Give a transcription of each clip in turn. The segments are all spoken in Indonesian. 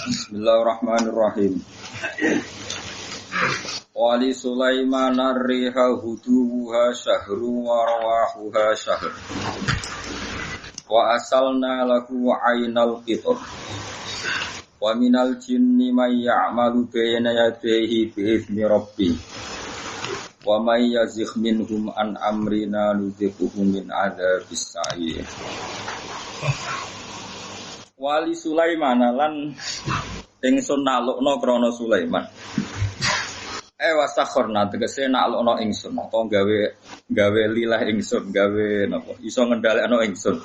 Bismillahirrahmanirrahim. Wali Sulaiman ar-riha huduha syahru wa rawahuha syahr. Wa asalna lahu aynal qitar. Wa minal jinni may ya'malu bayna yadayhi bi'izni rabbih. Wa may yazigh minhum an amrina nudhiquhu min adzabis sa'ir. Wali Sulaiman lan ingsun nalukna krana Sulaiman. Wasakharna tegese nalukna ingsun apa gawe lilah ingsun gawe napa iso ngendhalekno ingsun.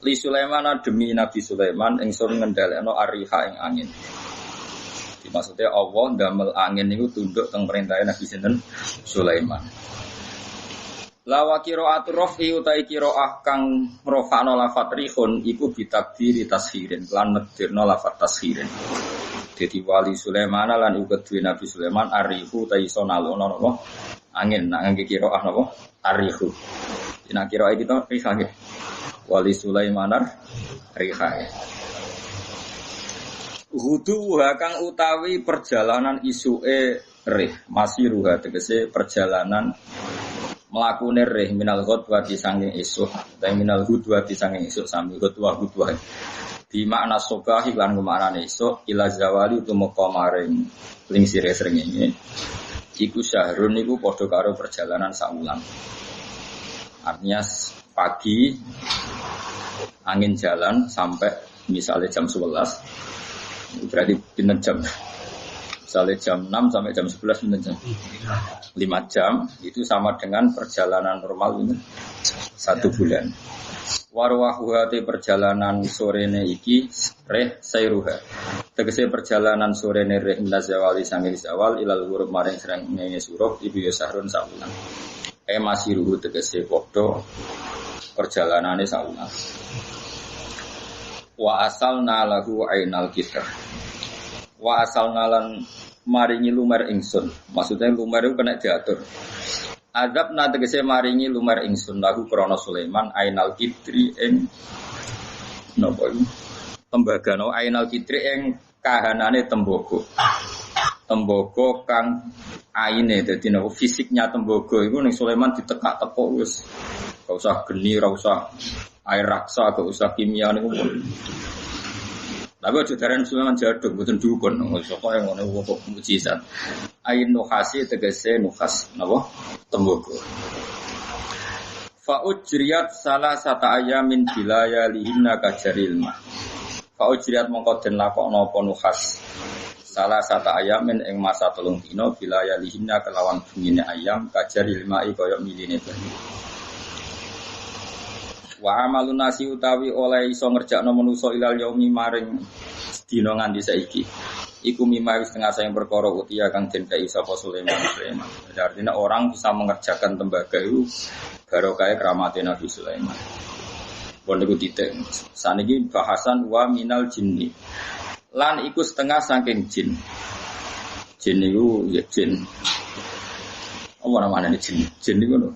Li Sulaiman demi Nabi Sulaiman ingsun ngendhalekno ariha ing angin. Maksudnya Allah ndamel angin niku tunduk teng perintahe Nabi sinten Sulaiman. La wa qira'atul rafi utai qira'ah kang rafa'na lafat rihun iku bitakdiri tashirin lan nekdirna lafat tashirin. Dadi wali Sulaiman lan uga duwe Nabi Sulaiman arihu ta iso nalukna napa angin nak ngangge qira'ah napa arihu. Dina qira'ah kita rihah nggih. Wali Sulaiman rihah. Hudu kang utawi perjalanan isuke rih masiruha tegese perjalanan mlakune rih minal ghadwati sanging esuk utawa minal ghadwati sanging esuk sami ghadwah di makna sobahi lan kemanane esuk ila zawali tumeka maring lingsire srengenge iku syahrun niku padha karo perjalanan saulan. Artinya pagi angin jalan sampai misalnya jam 11 berarti pinten jam. Misalnya jam 6 sampai jam 11 pinten jam. 5 jam itu sama dengan perjalanan normal ini 1 bulan. Warwahuhati perjalanan sorene iki reh sayruha. Tegese perjalanan sorene reh minazawali sanging zawal ilal ghurub maring srengenge surup ibu ya sahrun saulan. Masiruhu tegese padha perjalanane saulan. Wa asalna lahu ainal kitar. Wa asalna lan maringi lumer ingsun. Maksudnya lumer itu kena diatur. Adab na tegese maringi lumer ingsun lahu krana Sulaiman ainal kitri ing napa iki? Tembaga no ainal kitri ing kahanane tembaga. Tembaga kang aine dadi napa fisiknya tembaga iku ning Sulaiman ditekak-tekok wis. Gak usah geni, ora usah air raksa, gak usah kimia niku. Tapi aja darane Sulaiman jaduk mboten dukun. Sapa yang ngono kok mujizat. Ain nuhasi tegese nuhas napa? Tembaga. Fa ujriyat salasata ayamin bilayalihinna kajaril ma. Fa ujriyat mongko den lakokno apa nuhas. Salasata ayamin ing masa 3 dina bilayalihinna kelawan bengine ayam kajaril ma kaya miline banyu. Wa amalun nasi utawi oleh iso ngerjakno manusa ilal yaumi maring dina nganti saiki. Iku mimma wis tengah sayang perkara utia kang den kai sapa Sulaiman. Jadi artinya orang bisa mengerjakan tembaga itu barokah keramate Nabi Sulaiman. Pun niku titik. Saniki bahasan wa minal jinni. Lan iku setengah saking jin. Jin niku ya jin. Apa namanya jin? Jin niku lho.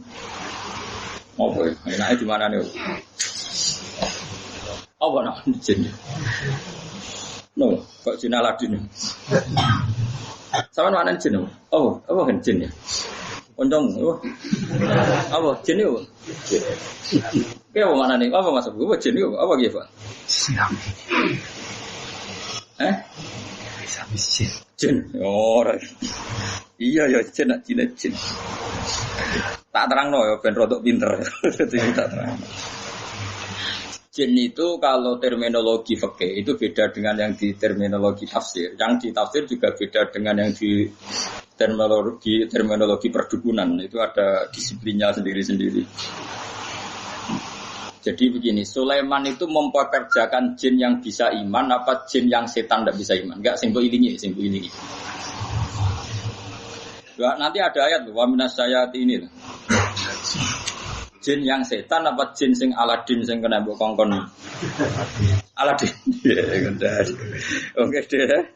Apa ya? Enaknya di mana nih? Apa namanya jin? No, kok jin Aladin? Sama mana jin? Oh, apa kan jin ya? Poncong, apa jin itu? Kayak apa mana nih? Apa masuk? Apa jin itu? Apa gitu Pak? Jin. Oh, iya ya jin. Tak terang no ya, ben rodok pinter. Tak terang. Jin itu kalau terminologi fikih itu beda dengan yang di terminologi tafsir. Yang di tafsir juga beda dengan yang di terminologi perdukunan. Itu ada disiplinnya sendiri-sendiri. Jadi begini, Sulaiman itu mempekerjakan jin yang bisa iman apa jin yang setan tidak bisa iman? Enggak, sing ilingi. Nanti ada ayat wa minasyayati ini. Jin yang setan apa jin sing Aladin sing kena mbok kongkon. Aladin. Ya, gendar. Oke deh.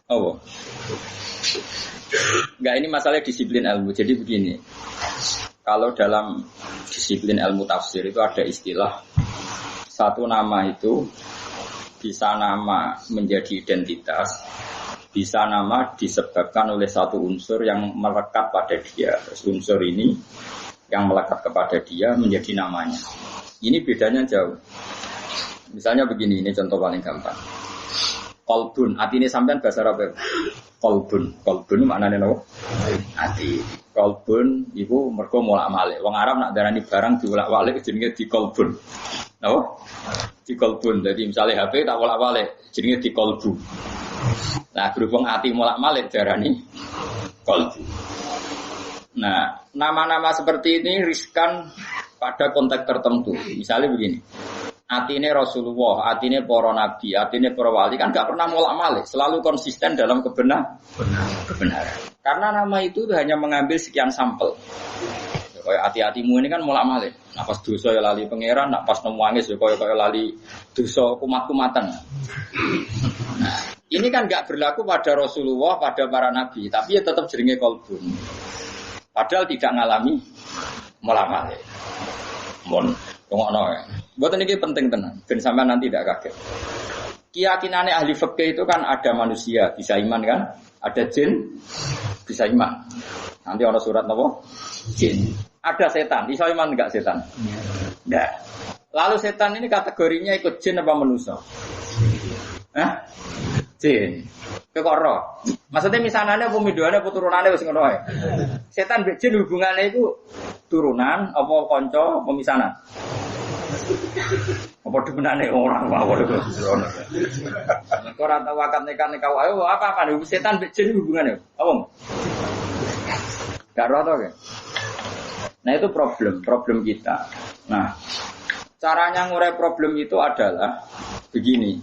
Oh. Enggak, ini masalah disiplin ilmu. Jadi begini. Kalau dalam disiplin ilmu tafsir itu ada istilah satu nama itu bisa nama menjadi identitas, bisa nama disebabkan oleh satu unsur yang melekat pada dia. Terus unsur ini yang melekat kepada dia menjadi namanya. Ini bedanya jauh. Misalnya begini, ini contoh paling gampang. Kolbun, hati ini sampean bahasa Arab. Kolbun maknanya apa? Hati. Kolbun itu mergo molak-malik. Wong Arab nak darani barang diolak-walik jenenge di kolbun. Napa? Di kolbun. Jadi misalnya HP tak olak-walik jenenge di kolbu. Nah, berhubung hati molak-malik darani kolbu. Nah, nama-nama seperti ini riskan pada konteks tertentu. Misalnya begini. Atine Rasulullah, atine para nabi, atine para wali kan gak pernah molak-malik, selalu konsisten dalam kebenaran. Karena nama itu hanya mengambil sekian sampel. Kayak hati-hatimu ini kan molak-malik. Nah pas dosa ya lali pangeran, nah pas nangis ya kayak lali dosa kumat-kumatan. Nah, ini kan gak berlaku pada Rasulullah, pada para nabi, tapi ya tetap jenenge kolbun. Padahal tidak ngalami molak-malik. Mon tengokno ya. Buat ini penting tenan, ben sampean nanti tidak kaget. Keyakinannya ahli fikih itu kan ada manusia bisa iman kan, ada jin bisa iman. Nanti ada surat apa? Jin. Ada setan, bisa iman enggak setan? Enggak. Lalu setan ini kategorinya ikut jin apa manusia? Hah? Jin. Kekoro. Maksudnya misalnya pemiduannya apa turunannya wis ngono ae. Setan mbek jin hubungannya itu turunan apa kanca pemisanan? Apa demenane orang mawon itu. Ora tau wakat nekan wae apa setan mbek jin hubungannya? Apa? Gak roh to. Nah itu problem kita. Nah, caranya ngurai problem itu adalah begini.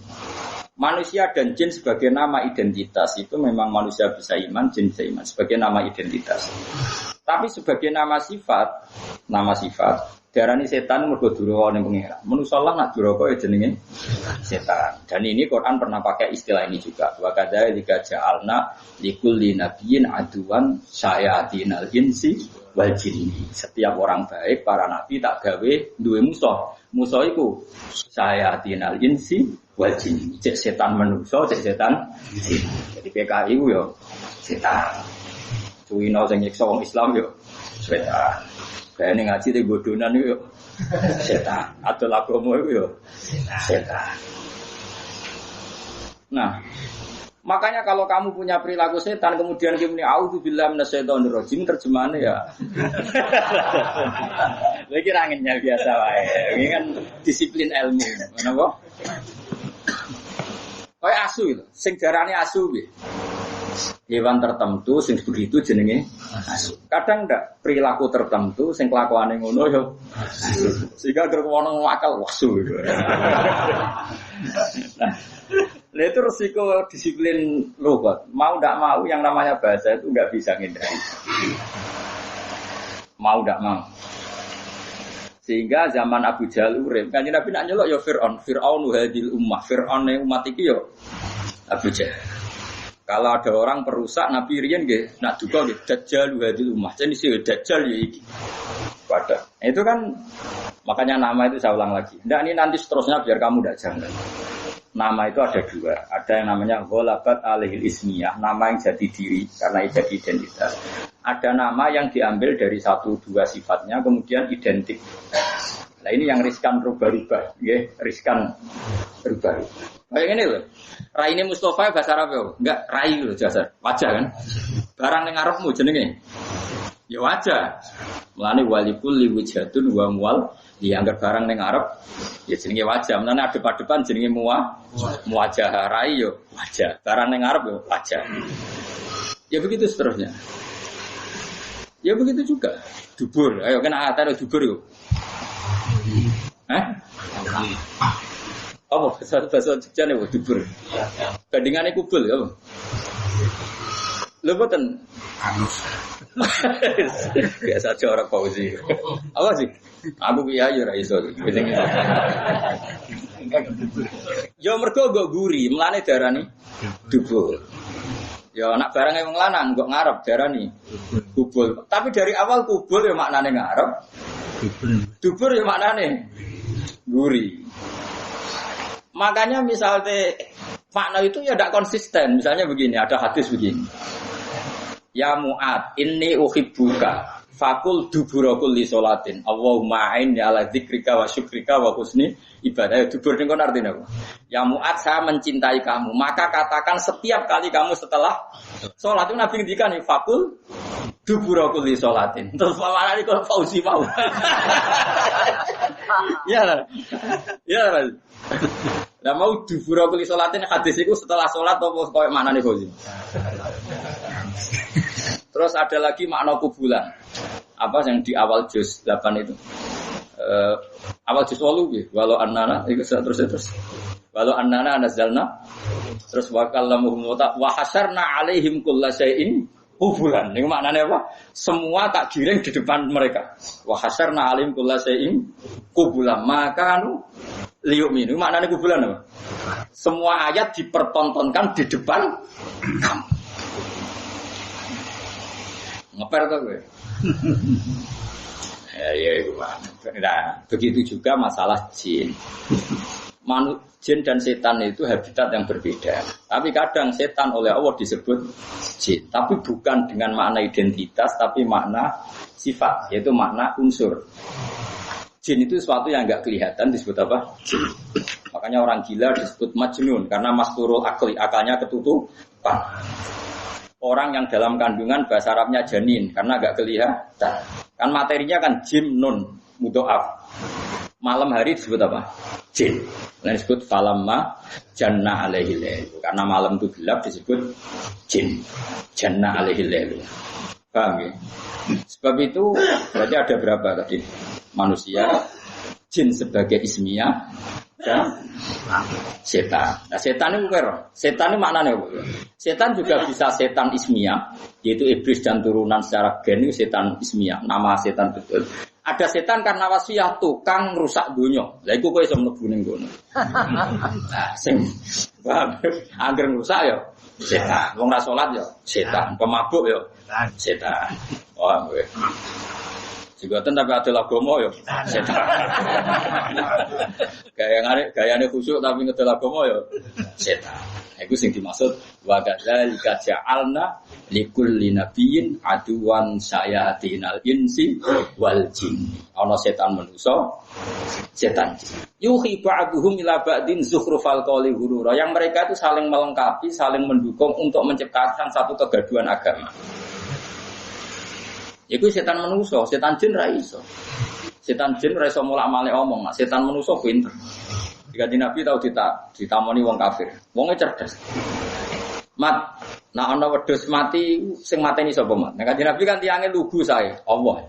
Manusia dan jin sebagai nama identitas itu memang manusia bisa iman, jin bisa iman sebagai nama identitas. Tapi sebagai nama sifat darani setan mergo duraka ning pengira. Manusa lah nak duraka jenenge setan. Dan ini Quran pernah pakai istilah ini juga. Wa kadzalika ja'alna likulli nabiyyin aduwan syayatinal insi wal jinni. Setiap orang baik para nabi tak gawe duwe musuh. Musuh iku syayatinal insi wal jinni. Cek setan manusa, cek setan jin. Jadi PKI ku yo setan. Cuwino sing nyiksa wong Islam yo setan. Kayaknya ngaji di bodonan itu setan. Atau lagomo itu setan. Nah, makanya kalau kamu punya perilaku setan, kemudian kamu ini a'udzubillahi minasyaitonir rajim, terjemahannya ya. Lagi ranginnya biasa wae. Ini kan disiplin ilmu. Kenapa? Kayak asu itu, sing jarane asu piye? Hewan tertentu sing begitu jenenge asu. Kadang ndak perilaku tertentu sing kelakuane ngono yo asu. Sehingga gerkono akal wasu. Nah, itu resiko disiplin lughat. Mau ndak mau yang namanya bahasa itu nggak bisa ngindari. Mau ndak mau. Sehingga zaman Abu Jahal urip, Kanjeng Nabi nak nyelok yo Fir'aun hadil ummah. Fir'aun umat iki yo Abu Jahal. Kalau ada orang perusak Nabi riyen nggih nak duka nggih dajjal hadil ummah. Jadi sih dajjal ya iki. Pada. Itu kan makanya nama itu saya ulang lagi. Ndak ini nanti seterusnya biar kamu ndak janggal. Nama itu ada dua. Ada yang namanya ghalabat alaihil ismiyah, nama yang jadi diri karena jadi identitas. Ada nama yang diambil dari satu dua sifatnya kemudian identik. Nah ini yang riskan rubah-rubah, nggih, riskan rubah-rubah. Kayak gini loh. Rai ini Mustafa bahasa Arab ya? Enggak, rai loh jasa. Wajah kan? Barang yang ngarepmu jenenge. Ya wajah. Mulane walikul liwijatun wa mual dianggap barang yang ngarep ya jenenge wajah. Mulane adep-adepan jenenge muwajah rai yo wajah. Barang yang ngarep yo wajah. Ya begitu seterusnya. Ya begitu juga. Dubur. Ayo kena ada dubur yo. Apa bahasa Jogja nih dubur. Bandingannya kubul ya. Lho boten. Biasa aja orang pausi. Apa sih? Aku piye ya ora iso. Yo mergo nggo guri, mlane darani dubur. Ya anak barang wong lanang kok ngarep darani kubul. Tapi dari awal kubul ya maknane ngarep. Dubur ya maknane guri. Makanya misalnya makna itu ya tidak konsisten. Misalnya begini, ada hadis begini. Ya Mu'ad, inni uhibbuka fakul duburakul li sholatin. Allahumma a'inni ala dzikrika wa syukrika wa husni ibadah. Dubur ini kan artinya apa? Ya Mu'ad, saya mencintai kamu. Maka katakan setiap kali kamu setelah sholat itu Nabi ngendikan fakul duburakul li sholatin. Terus mana ini kalau Fauzi mau? Ya lah. Ya lah. Lah mau duburakul li sholatin hadis itu setelah sholat atau koyo mana nih Fauzi? Terus ada lagi makna kubulan. Apa yang di awal juz 8 itu? Awal juz 8 gitu. Walau annana itu terus. Walau annana nazalna terus wa kallamuhum wa hasyarna alaihim kullasyai'in kubulan. Ini maknanya apa? Semua tak giring di depan mereka. Wa hasyarna alaihim kullasyai'in kubulan. Maka liyu'minu. Maknanya kubulan apa? Semua ayat dipertontonkan di depan kamu. Ngeper tuh gue. Ya, nah, begitu juga masalah jin. Jin dan setan itu habitat yang berbeda. Tapi kadang setan oleh Allah disebut jin, tapi bukan dengan makna identitas, tapi makna sifat, yaitu makna unsur. Jin itu sesuatu yang enggak kelihatan disebut apa? Jin. Makanya orang gila disebut majnun karena masturul akli, akalnya ketutupan. Orang yang dalam kandungan bahasa Arabnya janin karena agak kelihatan. Kan materinya kan jim nun mudhoaf. Malam hari disebut apa? Jin. Lain disebut falamma janna alaihi lail. Karena malam itu gelap disebut jin. Janna alaihi lail. Paham ya? Sebab itu berarti ada berapa tadi? Manusia, jin sebagai ismiyah dan setan. Nah, setan itu bukan. Setan itu maknanya apa? Setan juga bisa setan ismiyah, yaitu iblis dan turunan secara gen itu setan ismiyah. Nama setan betul. Ada setan karena wasiat tukang rusak dunia. Lah iku kowe iso mlebu ning ngono. Nah, sing angger rusak ya setan. Wong ra salat ya setan, pemabuk ya setan. Wah, kowe. Juga tapi ada lagomo yo setan. Gayane khusyuk tapi ngedol lagomo yo setan. Iku sing dimaksud wa kadzalika ja'alna likulli nabiyyin aduwan sayatinal insi wal jin. Ana setan manusa, setan jin. Yuhi ba'dhum ila ba'din zukhrufal qawli ghurura. Yang mereka itu saling melengkapi, saling mendukung untuk menciptakan satu kegaduhan agama. Iku setan manusa, setan jin ra iso. Setan jin ra iso mulak-malik omong, setan manusa pinter. Jika Nabi tahu ditamoni wong kafir, wonge cerdas. Mat, nah ana wedhus mati sing mateni sapa mat? Nek Nabi kan tiange lugu sae, Allah.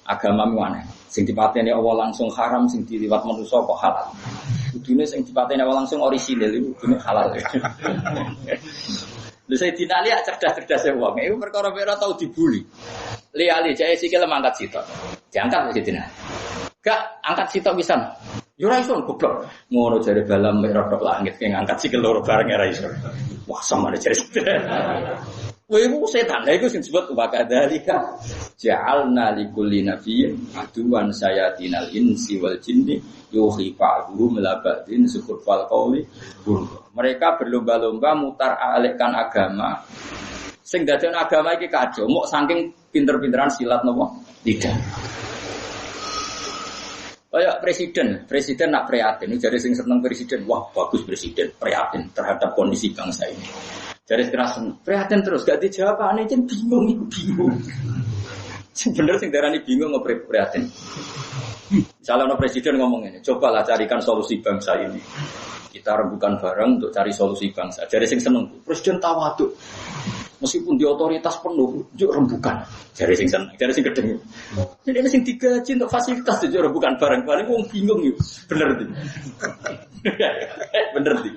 Agamamu aneh. Sing dipateni Allah langsung haram, sing diliwat manusa kok halal. Kudune sing dipateni Allah langsung orisinil iku kudune halal. Lha Sayyidina Ali cerdas-cerdas wong. Iku perkara ora tau dibuli. Li Ali jae sikile mangkat sitok. Diangkat Sayyidina. Gak angkat sitok pisan. Yo ora iso goblok. Ngono jare balam rodok langit sing ngangkat sikil loro bareng ora iso. Wah samane jare. Kowe iku setan. Lha iku sing disebut wa kadzalika ja'alna likulli nabiyyin aduwan sayatinal insi wal jinni yuhi ba'dhum ila ba'din sukufal qawli. Mereka berlomba-lomba mutar alikkan agama. Sing dadekno agama iki kacau, mok saking pinter-pinteran silat napa? Tidak. Kayak presiden nak prihatin. Jadi sing seneng presiden, wah bagus presiden, prihatin terhadap kondisi bangsa ini. Jadi kerasan, prihatin terus gak dijawab, aneh jen bingung. Bener sing darani bingung prihatin. Misalnya no presiden ngomong ini, cobalah carikan solusi bangsa ini. Kita rembukan bareng untuk cari solusi bangsa. Jadi sing seneng, presiden tawaduk. Meskipun di otoritas penuh, juk rembukan. Jadi sing seneng, jadi sing gedeng. Jadi sing digaji untuk fasilitas juk rembukan bareng-bareng. Wong bingung yuk, bener di. Bener di.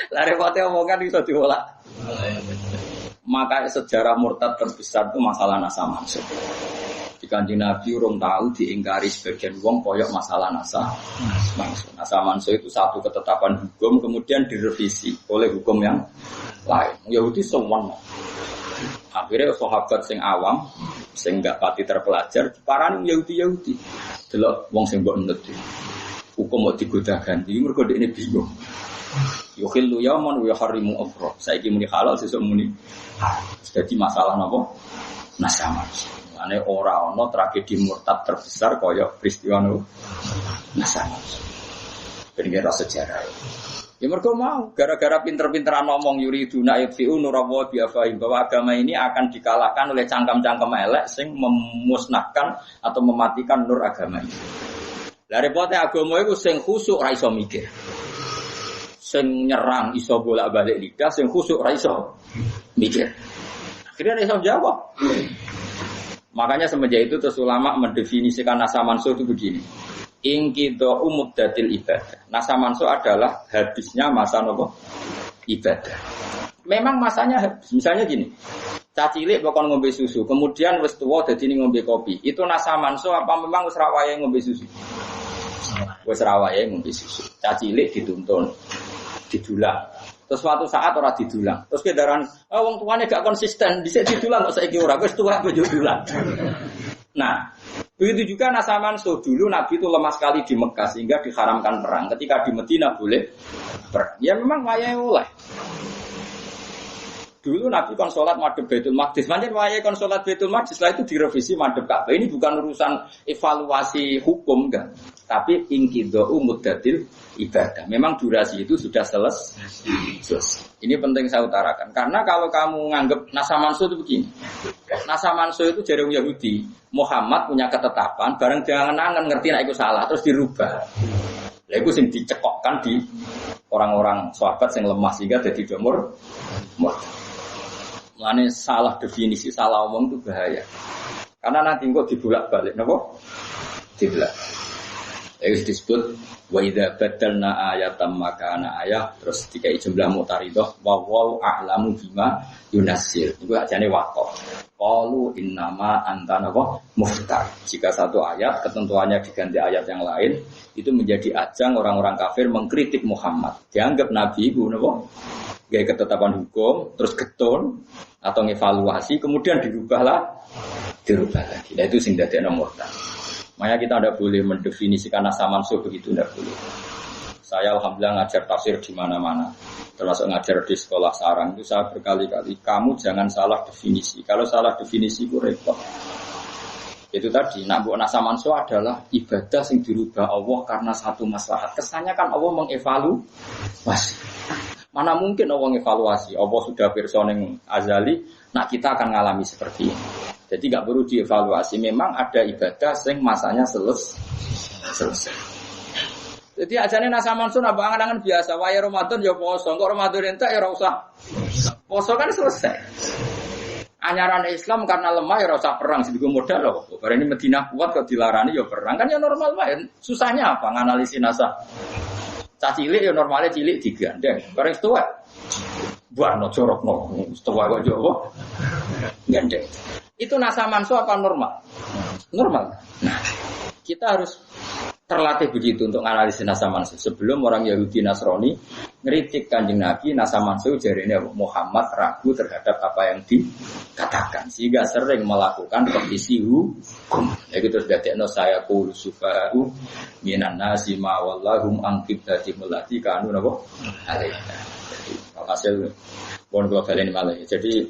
Lari pati omongan bisa diolak. Maka sejarah murtad terbesar itu masalah nasa mansuk. Di Kanjeng Nabi urung tahu diingkari sebagian wong koyok masalah nasa mansuk. Nasa mansuk itu satu ketetapan hukum kemudian direvisi oleh hukum yang lain. Yahudi semua Akhirnya sahabat sing awam, sing gak pati terpelajar, parani Yahudi. Delok wong sing mbok nut. Hukum mau digoda ganti, mergo dekne bingung. Yukhillu yawman wa yuharrimu ukhra. Saiki muni halal sesuk muni. Jadi masalah napa? Nasaman. Ane ora ana tragedi murtad terbesar kaya peristiwa Nasaman. Pengira sejarah. Ya mergo mau gara-gara pinter-pinteran ngomong yuriduna yutfi'u nurallahi bi afahim bahwa agama ini akan dikalahkan oleh cangkem-cangkem elek sing memusnahkan atau mematikan nur agama ini. Lah repote agama iku sing khusuk ra iso mikir. Sing nyerang iso bolak-balik lidah, sing khusuk ra iso mikir. Akhirnya ra iso jawab. Makanya semenjak itu terus ulama mendefinisikan nasa mansuh itu begini. Ingkido umuddatil ibadah. Nasa mansuh adalah habisnya masa nopo ibadah. Memang masanya habis. Misalnya gini, cacilik bakal ngombe susu, kemudian wis tuwa dadi ngombe kopi. Itu nasa mansuh apa memang wis rawaye ngombe susu? Wis rawaye ngombe susu. Cacilik dituntun, didulang. Terus suatu saat ora didulang. Terus kedaran, wong tuane gak konsisten, dhisik didulang kok saiki ora, wis tuwa kok didulang. Nah, begitu juga nasa mansuh. Dulu Nabi itu lemah sekali di Mekah sehingga diharamkan perang. Ketika di Madinah boleh perang. Ya memang wayahe oleh. Dulu Nabi kon salat madhep Baitul Maqdis. Pancen wayahe kon salat Baitul Maqdis, setelah itu direvisi madhep Ka'bah. Ini bukan urusan evaluasi hukum kan, tapi inqidha'u muddatil ibadah. Memang durasi itu sudah selesai. Ini penting saya utarakan. Karena kalau kamu nganggap nasa mansuh itu begini. Nasa mansuh itu dari Yahudi. Muhammad punya ketetapan, bareng jangan-jangan ngerti nek iku salah terus dirubah. Lah iku sing dicekokkan di orang-orang sahabat yang lemah sehingga dadi domor. Mulane salah definisi, salah omong itu bahaya. Karena nanti kok dibulak-balik napa? Dibulak. Itu disebut wa idza badalna ayatan makana ayah, terus dikai jumlah mutaridah wa wal a'lamu bima yunazzil. Iku ajane waqaf. Qalu innama anta napa muftar. Jika satu ayat ketentuannya diganti ayat yang lain, itu menjadi ajang orang-orang kafir mengkritik Muhammad. Dianggap nabi iku napa? Gaya ketetapan hukum, terus getun atau ngevaluasi, kemudian dirubah lagi. Nah itu sing dadekno murtad. Makanya kita tidak boleh mendefinisikan nasa mansuh begitu, tidak boleh. Saya alhamdulillah ngajar tafsir di mana-mana, termasuk ngajar di sekolah sarang. Itu saya berkali-kali, kamu jangan salah definisi. Kalau salah definisi itu repot. Itu tadi, nak buat nasa mansuh adalah ibadah yang dirubah Allah karena satu maslahat. Kesannya kan Allah mengevaluasi. Mana mungkin Allah mengevaluasi? Allah sudah personeng azali, nah kita akan mengalami seperti ini. Jadi nggak perlu dievaluasi. Memang ada ibadah yang masanya selesai. Jadi ajarnya nasa mansuh apa angan-angan biasa. Waya Ramadan ya poso, kok Ramadan entek ya ora usah. Poso kan selesai. Anyaran Islam karena lemah ya ora usah perang sedikit modal loh. Karena ini Madinah kuat kok dilarani ya perang kan ya normal wae. Susahnya apa nganalisis nasa? Cacilik ya normalnya cilik digandeng. Bareng setua. Buarno corokno, setua kok Jawa. Gandeng. Itu nasa mansuh apa normal? Normal. Nah, kita harus terlatih begitu untuk analisis nasa mansuh. Sebelum orang Yahudi Nasrani ngeritik Kanjeng Nabi, nasa mansuh jarine Muhammad ragu terhadap apa yang dikatakan, sehingga sering melakukan petisi hukum. Itu terus dadekno saya qul sufa'u minan nasi ma wallahum an qiblati allati kanu napa alaiha. Jadi hasil pun kula baleni malih. Jadi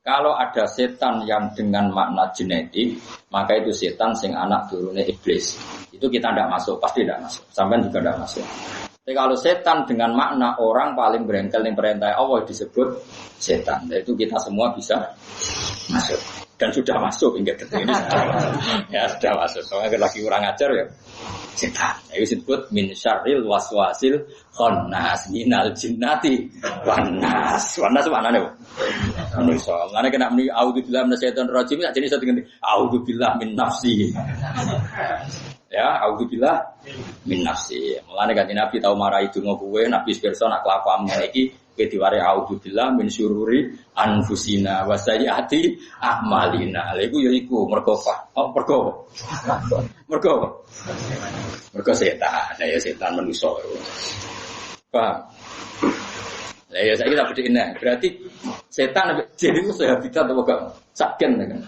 kalau ada setan yang dengan makna genetik, maka itu setan sing anak turune iblis. Itu kita tidak masuk, pasti tidak masuk. Sampai juga tidak masuk. Tapi kalau setan dengan makna orang paling berengkel yang perintah Allah disebut setan. Dan itu kita semua bisa masuk. Dan sudah masuk hingga detik ini sudah masuk. Ya sudah masuk. Soalnya lagi kurang ajar ya. Setan. Itu disebut min syarril waswasil khannas minal jinnati wannas. Wannas maknanya apa? Manusia. Karena kena muni auzubillahi minasyaitonir rajim, ya jenis satu ganti auzubillahi min nafsi. Ya, auzubillah min nafsi. Mulane kanjeng Nabi tau marahi donga kuwe, Nabi pirsa nak kelakuanmu iki ke diware auzubillah min syururi anfusina wa sayyiati a'malina. Lha iku ya iku mergo mergo setan. Nah ya setan manusa. Paham? Lah ya saiki tak bedhekin. Berarti setan jin itu sehabitat apa gak? Saken kan.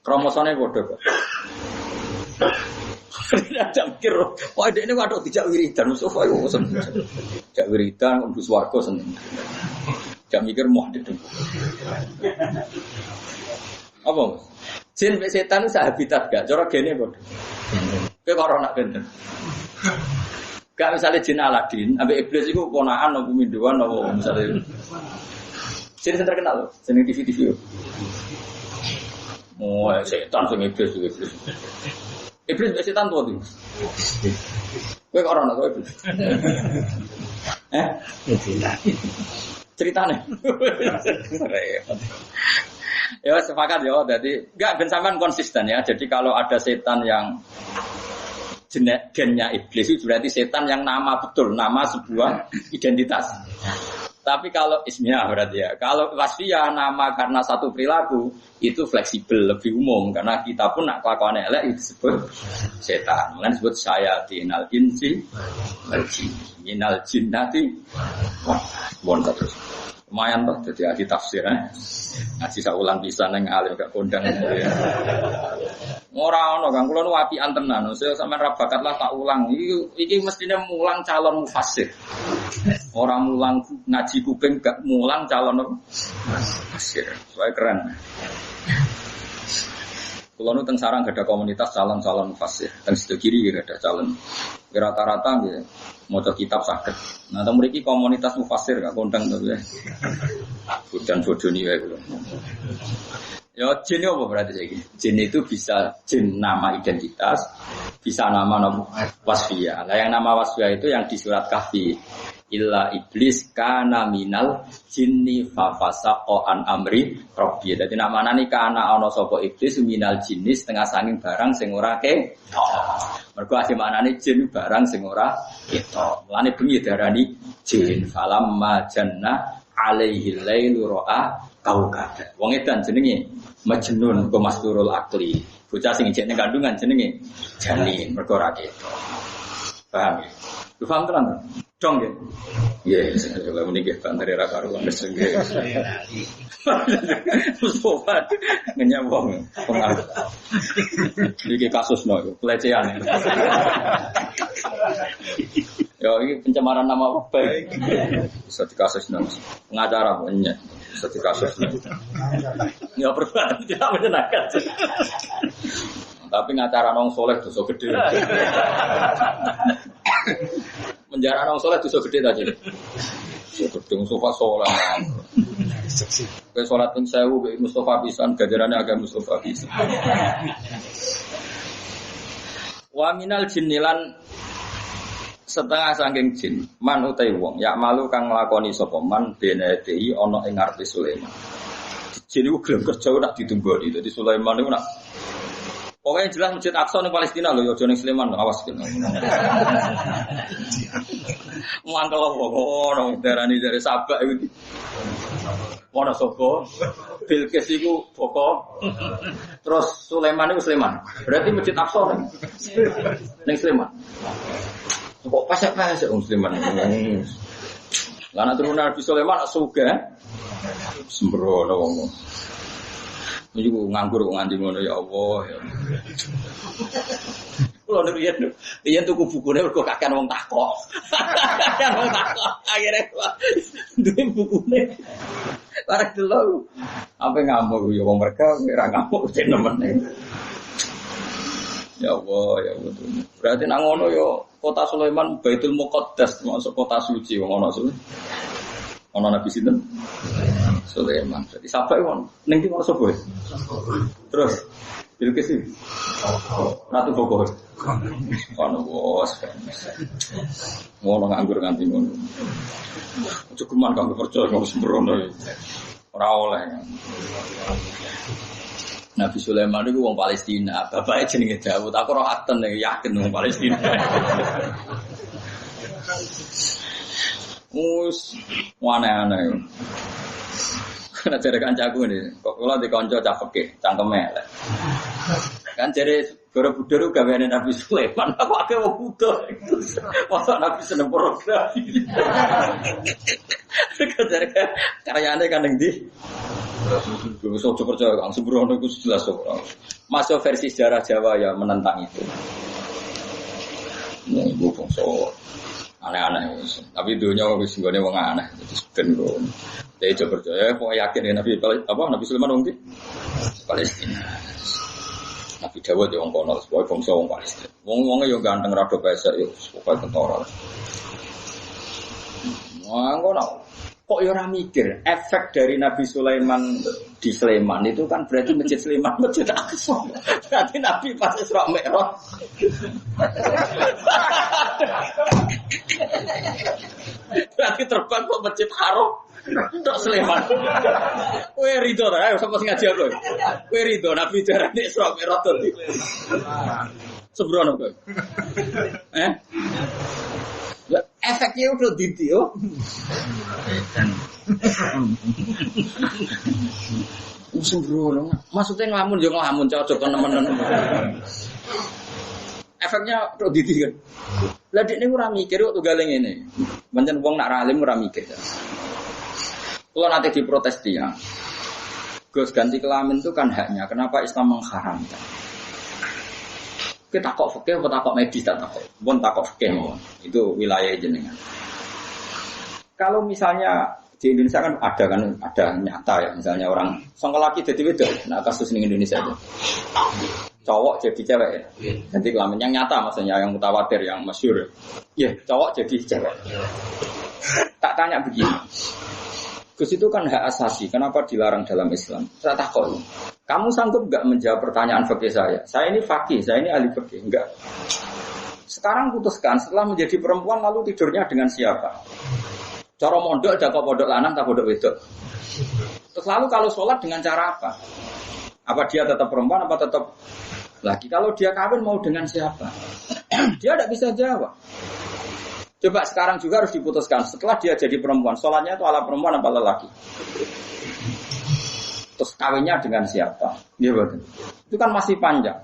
Kromosomnya padha kok. Ada mikir, wah ini waduh tidak wiridan, Mustafa itu seneng. Tidak wiridan, untuk swarga seneng. Tidak mikir mau di tempat. Apa? Jin setan itu sehabitat gak? Cara gene padha. Kowe karo nak genten. Gak misalnya jin Aladin, ambek iblis itu ponakan apa minduan apa misalnya. Jin sing terkenal lho, jeneng TV-TV. Oh, setan sing iblis. Iblis mbek setan tuwa iki. Kowe kok ora ana kowe iblis. Ceritane. Ya sepakat ya, jadi enggak ben sampean konsisten ya. Jadi kalau ada setan yang gennya iblis itu berarti setan yang nama betul, nama sebuah identitas. Tapi kalau ismiyah berarti ya. Kalau wasfiyah nama karena satu perilaku itu fleksibel, lebih umum karena kita pun nak kelakuan elek itu disebut setan. Mulane disebut sayatinal insi wal jin. Minal jinnati won terus. Lumayan toh jadi ahli tafsir ngaji saulang pisan ning alim gak kondang. Ora ono Kang, kula nu apian tenan. Saya sampean ra bakat lah tak ulang. Iki mestine mulang calon mufassir. Ora mulang ngaji kuping gak mulang calon mufassir. Soale keren. Kula nu teng sarang gak ada komunitas calon-calon mufassir. Teng sebelah kiri gak ada calon. Rata-rata nggih maca kitab saged. Nah, teng mriki komunitas mufassir gak kondang to ya. Bodan bodoni wae kula. Ya jin apa berarti saiki? Jin itu bisa jin nama identitas, bisa nama wasfiyah. Nah yang nama wasfiyah itu yang di surat Kahfi. Illa iblis kana minal jinni fafasaqa an amri rabbi. Dadi namane kana ana sapa iblis minal jinni setengah sanging barang sing ora ketok. Mergo ade maknane jin barang sing ora ketok. Mulane bengi darani jin falamma janna alaihi lailu ra'a kaukaba. Wong edan jenenge Majnun ke Masturul Akli. Bocah sing ijek ning kandungan jenenge janin mergo ra ketok. Paham ya? Lu paham tenan? Dong ya. Yes, kalau muni nggih bantare ra karo wong wis nggih. Mustofa ngenyawong pengaruh. Iki kasusno pelecehan. Ya ini pencemaran nama baik. Bisa dikasusno. Pengacara punya. Bisa dikasusno. Ya perbuatan tidak menyenangkan. Tapi ngacara nong soleh dosa gede. Menjara nong soleh dosa gede aja. Gedung sofa soleh. Ke sholat pun sewu be Mustafa pisan gajarannya agak Mustafa pisan. Wa minal jinnilan setengah saking jin man utai wong ya malu kang nglakoni sapa man benedei ana ing ngarepe Sulaiman. Jin iku gelem kerja ora ditunggoni. Dadi Sulaiman iku nak pokoknya jelas Masjid Aqsa ning Palestina lho, ya aja ning Sleman lho, awas kene. Mangkel ngono, darani dari Sabak iku. Ono sapa? Bilqis iku pokok. Terus Sulaiman iku Sleman. Berarti Masjid Aqsa ning Sleman. Kok pasek-pasek wong Sleman. Lah nek turunan Nabi Sulaiman sugih. Sembrono wong. Iki nganggur kok nganti ngono ya Allah ya. Kulo riyen tuku bukune mergo kakean wong takok. Kakean wong takok. Akhire duwe bukune. Bareng delok. Apa ngamuk ya wong mereka ora ngamuk tenemene. Ya Allah ya Allah. Berarti nang ngono ya kota Sulaiman Baitul Muqaddas masuk kota suci wong ono suci. Ono Nabi sinten? Sulaiman. Jadi Sabak itu ning ndi ono sapa? Terus Bilqis iki. Ratu Bogor. Ono bos. Ngono nganggur nganti ngono. Cukuman kanggo percaya kanggo sembrono. Ora oleh. Nabi Sulaiman itu wong Palestina, bapaknya jenenge Daud. Aku ora aten yakin wong Palestina. Aneh-aneh. Karena jare kancaku ini, kok kula di kanca cah pekeh, cangkeme elek. Kan jare Gara Borobudur gaweane Nabi Sulaiman, apa akeh wong Buddha. Masa Nabi seneng pornografi. Karyane kan ning ndi? Wis ojo percaya Kang Sembrono iku jelas kok. Masuk versi sejarah Jawa ya menentang itu. Nih ibu bangsa aneh-aneh. Tapi dunia wis nggone wong aneh. Jadi ben kok. Saya coba percaya kok yakin Nabi Sulaiman wong ndi? Palestina. Nabi Dawud ya wong kono, sebab bangsa wong Palestina. Wong-wonge yo ganteng rada pesek yo pokoke kentara. Wah, ngono. Kok ya ora mikir efek dari Nabi Sulaiman di Sleman itu kan berarti Masjid Sleman Masjid Aqsa. Berarti Nabi pas Isra Mi'raj. Berarti terbang ke Masjid Haram tok Sleman. Kowe rido ta ayo sampe ngaji aku. Kowe rido Nabi darane Isra Mi'raj dadi. Sembrono kowe. Ya, efeknya udah diti yo. Sembrono. Maksudnya ngelamun yo ngelamun cocok temen-temen. Efeknya udah diti kan. Lah dekne ora mikir kok tunggal ngene. Pancen wong nak ra alim ora mikir. Kalau nanti diprotes dia, Gus ganti kelamin itu kan haknya. Kenapa Islam mengharamkan? Kita takok fikih atau takok medis tak takok. Pun takok fikih mohon. Itu wilayah jenengan. Kalau misalnya di Indonesia kan ada nyata ya, misalnya orang sangka laki jadi wedok. Nah kasus di Indonesia itu. Cowok jadi cewek ya. Ganti kelamin yang nyata maksudnya yang mutawatir yang masyhur. Iya, cowok jadi cewek. Tak tanya begini. Gus itu kan hak asasi, kenapa dilarang dalam Islam? Saya takut. Kamu sanggup enggak menjawab pertanyaan fikih saya? Saya ini fakih, saya ini ahli fikih. Enggak. Sekarang putuskan, setelah menjadi perempuan lalu tidurnya dengan siapa? Cara mondok ada kok pondok lanang tak pondok wedok. Terus lalu kalau sholat dengan cara apa? Apa dia tetap perempuan, apa tetap laki? Kalau dia kawin mau dengan siapa? Dia tidak bisa jawab. Coba sekarang juga harus diputuskan. Setelah dia jadi perempuan, sholatnya itu ala perempuan apa lelaki? Terus kawinnya dengan siapa? Ya, betul. Itu kan masih panjang.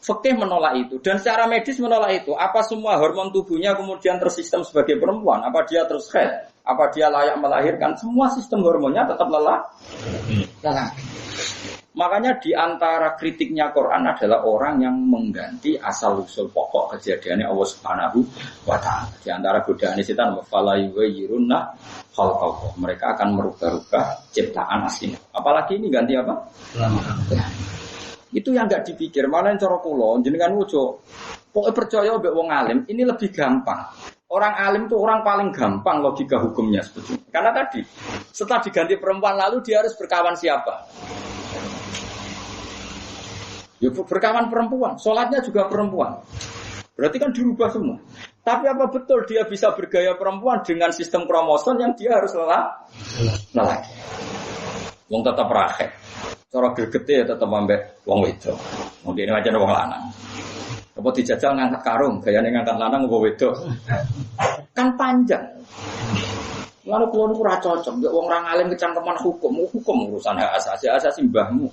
Fikih menolak itu. Dan secara medis menolak itu. Apa semua hormon tubuhnya kemudian tersistem sebagai perempuan? Apa dia terus haid? Apa dia layak melahirkan? Semua sistem hormonnya tetap lelaki. Makanya di antara kritiknya Quran adalah orang yang mengganti asal-usul pokok kejadiannya Allah Subhanahu wa Ta'ala. Di antara godaan setan fala yughayirunna khalqallah. Mereka akan merubah-rubah ciptaan aslinya. Apalagi ini ganti apa? Itu yang enggak dipikir. Malah yang cara kula jenengan wujo pokoke percaya mbek wong alim ini lebih gampang. Orang alim itu orang paling gampang logika hukumnya sebetulnya. Karena tadi setelah diganti perempuan lalu dia harus berkawan siapa? Ya berkawan perempuan, sholatnya juga perempuan. Berarti kan dirubah semua. Tapi apa betul dia bisa bergaya perempuan dengan sistem kromosom yang dia harus lelaki? Wong tetap rakyat. Cara gergete ya tetap ambek wong wedok. Mungkin aja wong lanang. Apa dijajal ngangkat karung, gayane ngangkat lanang apa wedok. Kan panjang. Lalu kalau niku ora cocok, mbek wong ora ngalim kecangkeman hukum urusan hak asasi mbahmu.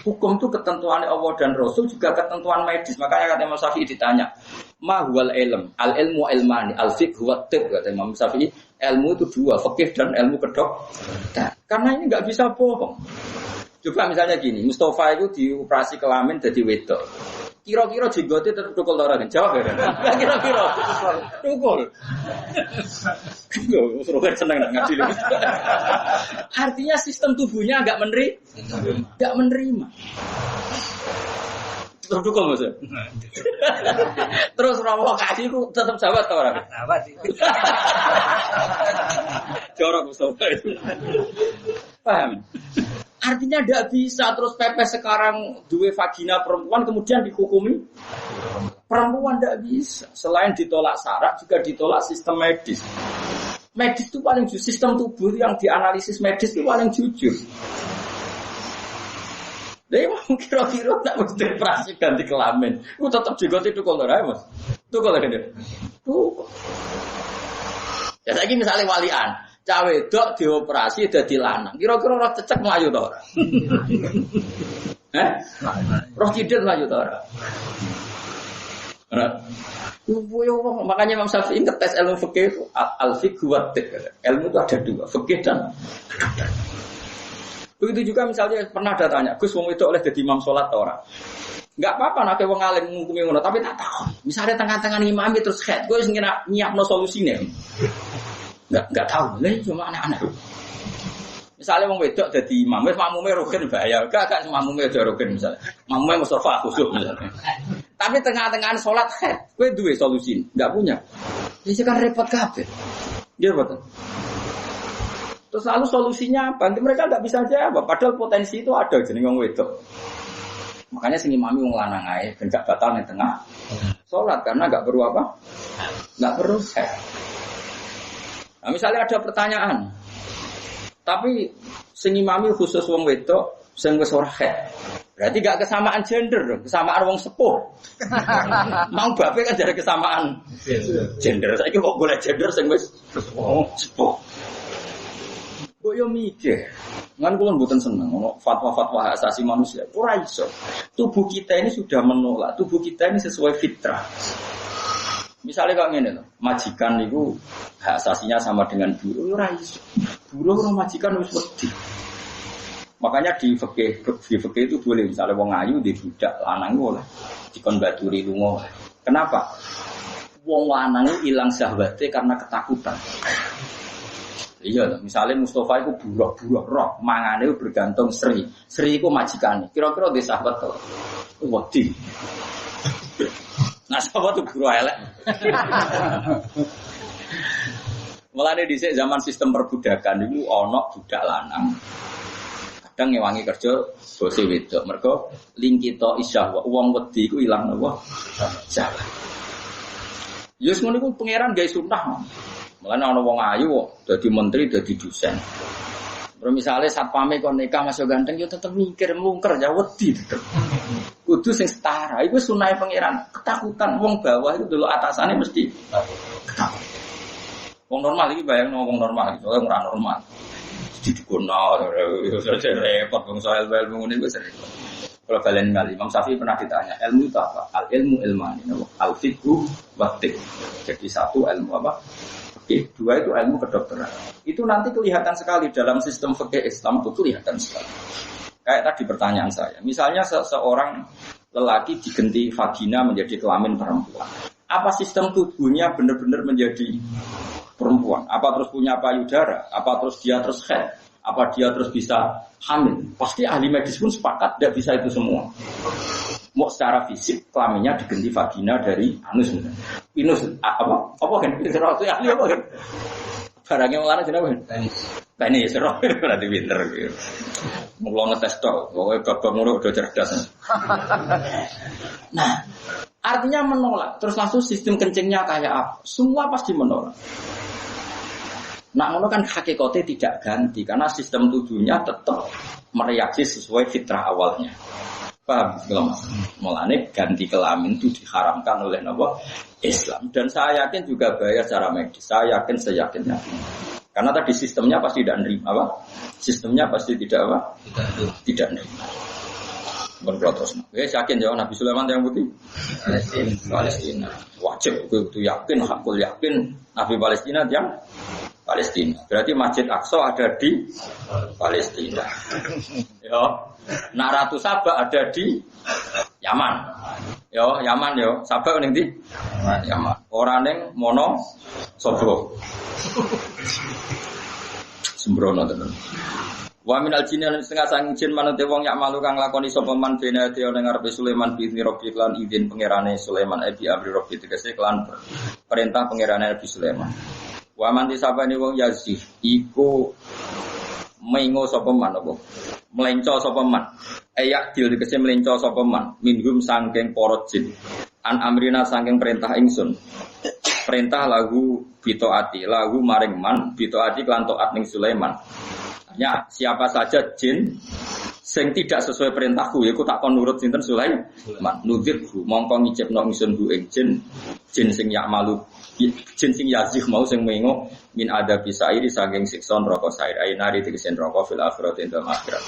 Hukum itu ketentuan Allah dan Rasul juga ketentuan medis. Makanya kata Imam Syafi'i ditanya, ma huwal ilm? Al ilmu ilmani, al fiqh huwa tib. Kata Imam Syafi'i, ilmu itu dua, fikih dan ilmu kedok. Nah, karena ini nggak bisa bohong. Coba misalnya gini, Mustafa itu dioperasi kelamin jadi wedok. Kira-kira jenggote tetap tukul orang jawab ya. Kira-kira tukul. Suruh seneng nak ngaji. Artinya sistem tubuhnya enggak menerima. Tetap tukul maksudnya. Terus provokasi ku tetap jawab ta ora? Jawab. Jorok Mustafa itu. Paham? Artinya tidak bisa terus Pepe sekarang dua vagina perempuan kemudian dihukumi perempuan, tidak bisa. Selain ditolak syarat juga ditolak sistem medis. Medis itu paling jujur, sistem tubuh yang dianalisis medis itu paling jujur. Dia mau kira-kira tak mesti operasi ganti kelamin. Aku tetap juga itu kalau ada mas. Itu kalau ada. Tuh. Ya saya misalnya walian. Cawe dok dioperasi dadi lanang. Kira-kira ora cecek mlayu to ora? Roh cidit lah yo ta ora. Makanya Imam Syafi'i ngetes ilmu fikih al-fiqh wa ilmu itu ada dua, fikih dan kedokteran. Begitu juga misalnya pernah ada tanya, Gus wong itu oleh jadi imam sholat orang. Enggak apa-apa nek wong alim ngukumi ngono, tapi tak tahu. Misalnya tengah-tengah imam terus head, gue sing nyiapno solusine. Enggak tahu, lha cuma aneh-aneh. Misalnya wong wedok dadi imam, wis makmume rugen bahaya. Gak makmume aja rugen misalnya. Makmume Mustafa khusyuk misalnya. Tapi tengah-tengah salat head, kowe duwe solusi? Enggak punya. Ini kan repot kabeh. Nggih betul. Terus lalu solusinya apa? Nanti mereka enggak bisa jawab. Padahal potensi itu ada jenenge wong wedok. Makanya sing imami wong lanang ae ben gak batal ning tengah salat karena enggak perlu apa? Enggak perlu head. Nah, misalnya ada pertanyaan. Tapi sing imami khusus wong wedok sing wis ora head. Berarti gak kesamaan gender dong, kesamaan wong sepuh. Mau bape kan jadi kesamaan gender. Saiki kok golek gender sing wis sepuh. Kok yo mikir. Ngan kula mboten seneng ono fatwa-fatwa hak asasi manusia. Ora iso. Tubuh kita ini sudah menolak, tubuh kita ini sesuai fitrah. Misalnya kok ngene lho, majikan niku hak asasinya sama dengan buruh, ora iso. Buruh ora majikan wis wedi. Makanya di fikih itu boleh misalnya wong ayu di budak lanang oleh dikon baturi lunga. Kenapa? Wong lanang ilang syahwate karena ketakutan. Iya, misalnya Mustafa itu buruh roh, mangane bergantung Sri. Sri itu majikane. Kira-kira di sahabat to. Wedi. Nah, sahabat itu buruh elek. Mulane dhisik zaman sistem perbudakan itu ana budak lanang. Kadang ngewangi kerja bose wedok. Mergo lingkito isyahwa wong wedi iku ilang napa? Jalan. Yes ngono iku pangeran gawe sunah. Mulane ana wong ayu kok dadi menteri, dadi dosen. Terus misale satpame kon nikah Mas ganteng yo tetep mikir mlungker ya wedi tetep. Kudu sing setara. Iku sunahe pangeran. Ketakutan wong bawah itu dulu atasane mesti ketakutan. Wong normal iki bayangno wong normal iki, ora normal. Dikono repot wong soal ilmu ngene wis repot. Kalau kalian ngali Imam Syafi'i pernah ditanya, ilmu itu apa? Al ilmu ilmani, al fiqhu wa tibb. Jadi satu ilmu apa? Oke, dua itu ilmu kedokteran. Itu nanti kelihatan sekali dalam sistem fikih Islam itu kelihatan sekali. Kayak tadi pertanyaan saya, misalnya seorang lelaki digenti vagina menjadi kelamin perempuan. Apa sistem tubuhnya benar-benar menjadi perempuan? Apa terus punya payudara? Apa terus dia terus head? Apa dia terus bisa hamil? Pasti ahli medis pun sepakat tidak bisa itu semua. Mau secara fisik kelaminnya diganti vagina dari anus. Inus apa? Apa kan? Serah itu ahli apa kan? Barangnya malah jenenge apa? Penis serah berarti pinter gitu. Mau ngetes tok, pokoknya babak ngono udah cerdas. Nah, artinya menolak. Terus langsung sistem kencingnya kayak apa? Semua pasti menolak. Nah, ngono kan hakikatnya tidak ganti karena sistem tubuhnya tetap mereaksi sesuai fitrah awalnya. Paham? Mulane ganti kelamin itu diharamkan oleh Islam dan saya yakin juga bahaya secara medis. Saya yakin seyakinnya. Karena tadi sistemnya pasti tidak nerima apa? Sistemnya pasti tidak apa? Tidak nerima. Berbuat terus. Yakin ya Nabi Sulaiman yang putih Palestina. Wajib itu yakin, hakul yakin Nabi Palestina yang Palestina. Berarti Masjid Aqsa ada di Palestina. Ya. Nah Ratu Saba ada di Yaman. Yo Yaman yo. Saba ning ndi? Yaman. Ora ning Mono Sobro. Sembrono tenan. Wa minal jinni lan setengah sang jin manute wong yak malu kang lakoni sapa man bene ate ning ngarepe Sulaiman bi Rabbi lan izin pangerane Sulaiman abi amri Rabbi tegese kelan perintah pangerane Nabi Sulaiman. Wa man disabani wong Yazid iku mengo sapa man apa? Melenco sapa man. Ayak dil tegese melenco sapa man minhum saking para jin. An amrina saking perintah ingsun. Perintah lagu bitoati, lagu maring man bitoati kelan taat ning Sulaiman. Ya, siapa saja jin sing tidak sesuai perintahku ya aku tak kon nurut sinten Sulaiman nudzirhu mongko ngicipno ingsun bu ing jin sing yak malu jin sing yazih mau sing mengo min ada bisairi saking siksa neraka sair ainari tegese neraka fil akhirat ing dalam akhirat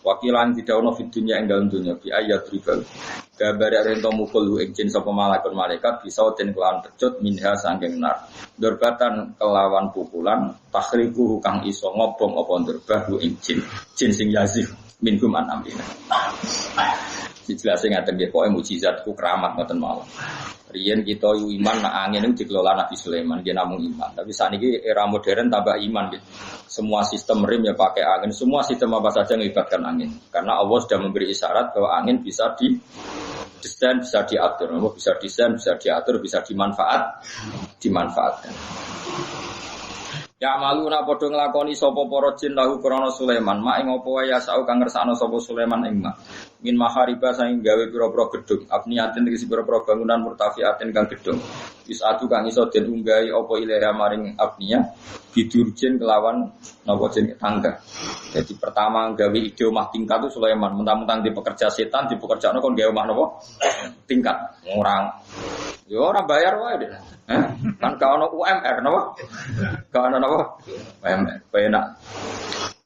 Wakilan tidak ono fid dunya ing dalem dunya bi ayat ribal. Gambare rento mukul ing jin sapa malaikat bisa ten kelawan pecut minha saking nar. Durbatan kelawan pukulan takhriku kang iso ngobong apa durbah ing jin. Jin sing yazif minhum an amina. Dijelasin ngaten nggih pokoke mukjizatku keramat ngoten mawon. Riyen kita iman nak angin itu dikelola Nabi Sulaiman dia namung iman. Tapi saat ini era modern tambah iman gitu. Semua sistem rem ya pakai angin, semua sistem apa saja melibatkan angin. Karena Allah sudah memberi isyarat bahwa angin bisa didesain, bisa diatur, bisa desain, bisa diatur, bisa dimanfaatkan. Ya maluna padha nglakoni sapa para jin lahu krana Sulaiman, mak ing apa wae asau kang ngersakno sapa Sulaiman ing mak. Min mahariba saing gawe pira-pira gedung, apniatin tegese pira-pira bangunan murtafiatin kang gedung. Wis adu kang iso den unggahi apa ilaha maring apnia bidurjin kelawan napa jenenge tangga. Jadi pertama gawe ide omah tingkat itu Sulaiman, mentang-mentang di pekerja setan, di pekerjaane kon gawe omah napa? Tingkat. Orang yo ora bayar wae deh. Kan gak ono UMR napa? Gak ono napa? UMR. Penak.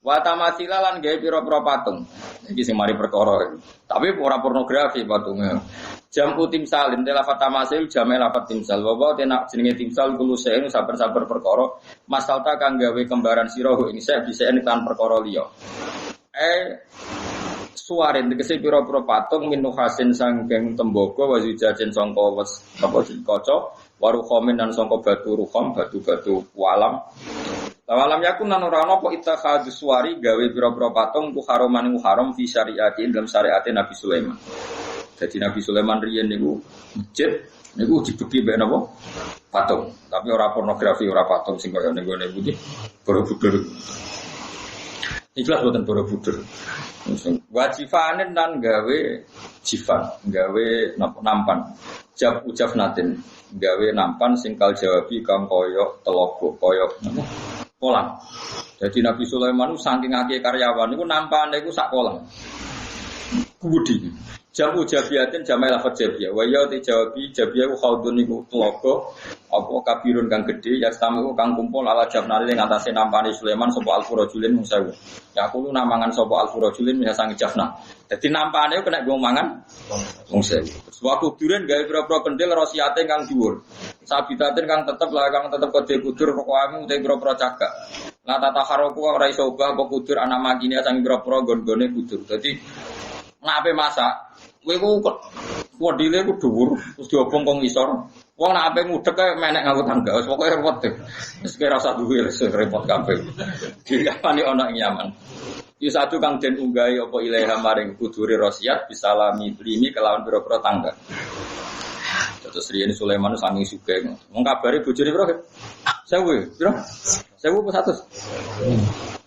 Wa tamasila lan gawe pira-pira patung. Iki sing mari perkara. Tapi ora pornografi patungnya. Jamu timsalin tela fatamasil jamel lafat timsal. Wa tenak jenenge timsal kulo seen sabar-sabar perkara. Masalta kang gawe kembaran sira ing sek bisa enitan perkara liya. Suwarin tegese pira-pira patung minu hasin sangking tembaga wazijajen sangka wes apa kaca waru khomin dan sangka batu rukham batu-batu walam. Walam yakun nan ora ana apa ittakhadus suwari gawe pira-pira patung ku haroman haram fi syariati dalam syariat Nabi Sulaiman. Jadi Nabi Sulaiman riyen niku masjid niku dibeki mbek napa? Patung. Tapi ora pornografi, ora patung sing kaya ning gone iki Borobudur. Ikhlas boten Borobudur. Wajifanen dan gawe jifan, gawe nampan. Jab ujaf natin, gawe nampan singkal jawabi kang koyok telogo, koyok kolam. Jadi Nabi Sulaiman itu saking akeh karyawan itu nampane iku sak kolam. Budi. Jamu jabiatin jamai lafaz jabiyah. Wa ya jawabi jabiyah khaudun niku telogo apa kabirun kang gedhe ya tamu kang kumpul ala jabnali ing atase nampane Sulaiman sapa al-furajulin mung 1000. Ya kulo namangan sapa al-furajulin ya sang jafna. Dadi nampane kena nggo mangan mung 1000. Waktu duren gawe pira-pira kendel rosiate kang dhuwur. Sabitatin kang tetep kode kudur pokoke te pira-pira cagak. La tata haroku ora iso ubah apa kudur anak makine sang pira-pira gon-gone kudur. Dadi nek ape masak kowe ku kodile ku dhuwur terus diobong kok ngisor. Wong nek ape ngudhek kae menek nganggo tangga. Wis pokoke repot deh. Wis kira usah duwe wis repot kabeh. Dikapani ana ing Yaman. Iki satu kang den unggahi apa ilaha maring kudure rosiat bisalami limi kelawan pira-pira tangga. Terus riyen Sulaiman saking sugih. Wong kabare bojone pira? 1000, pira? 1000 apa 100?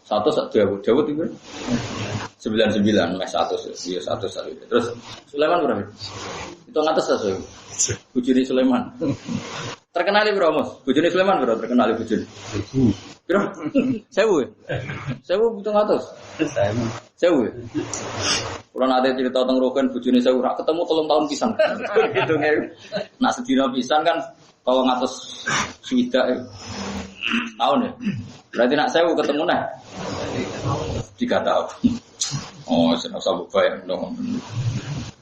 100 sak Dawud itu 99 mes 100 ya 100 saja. Terus Sulaiman berapa? Itu ngatas saja. Bujuni Sulaiman. Terkenal di Bro Mas. Bujuni Sulaiman berapa terkenal di bujuni? Bro. 1000. 1000 butuh ngatas. 1000. Kalau nanti cerita tentang Rogan bujuni 1000 rak ketemu 3 tahun pisan. Gitu nggih. Nak sedina pisan kan kalau ngatas swida tahun ya. Berarti nak 1000 ketemu nah. 3 tahun. Oh, saya usah bayang dong.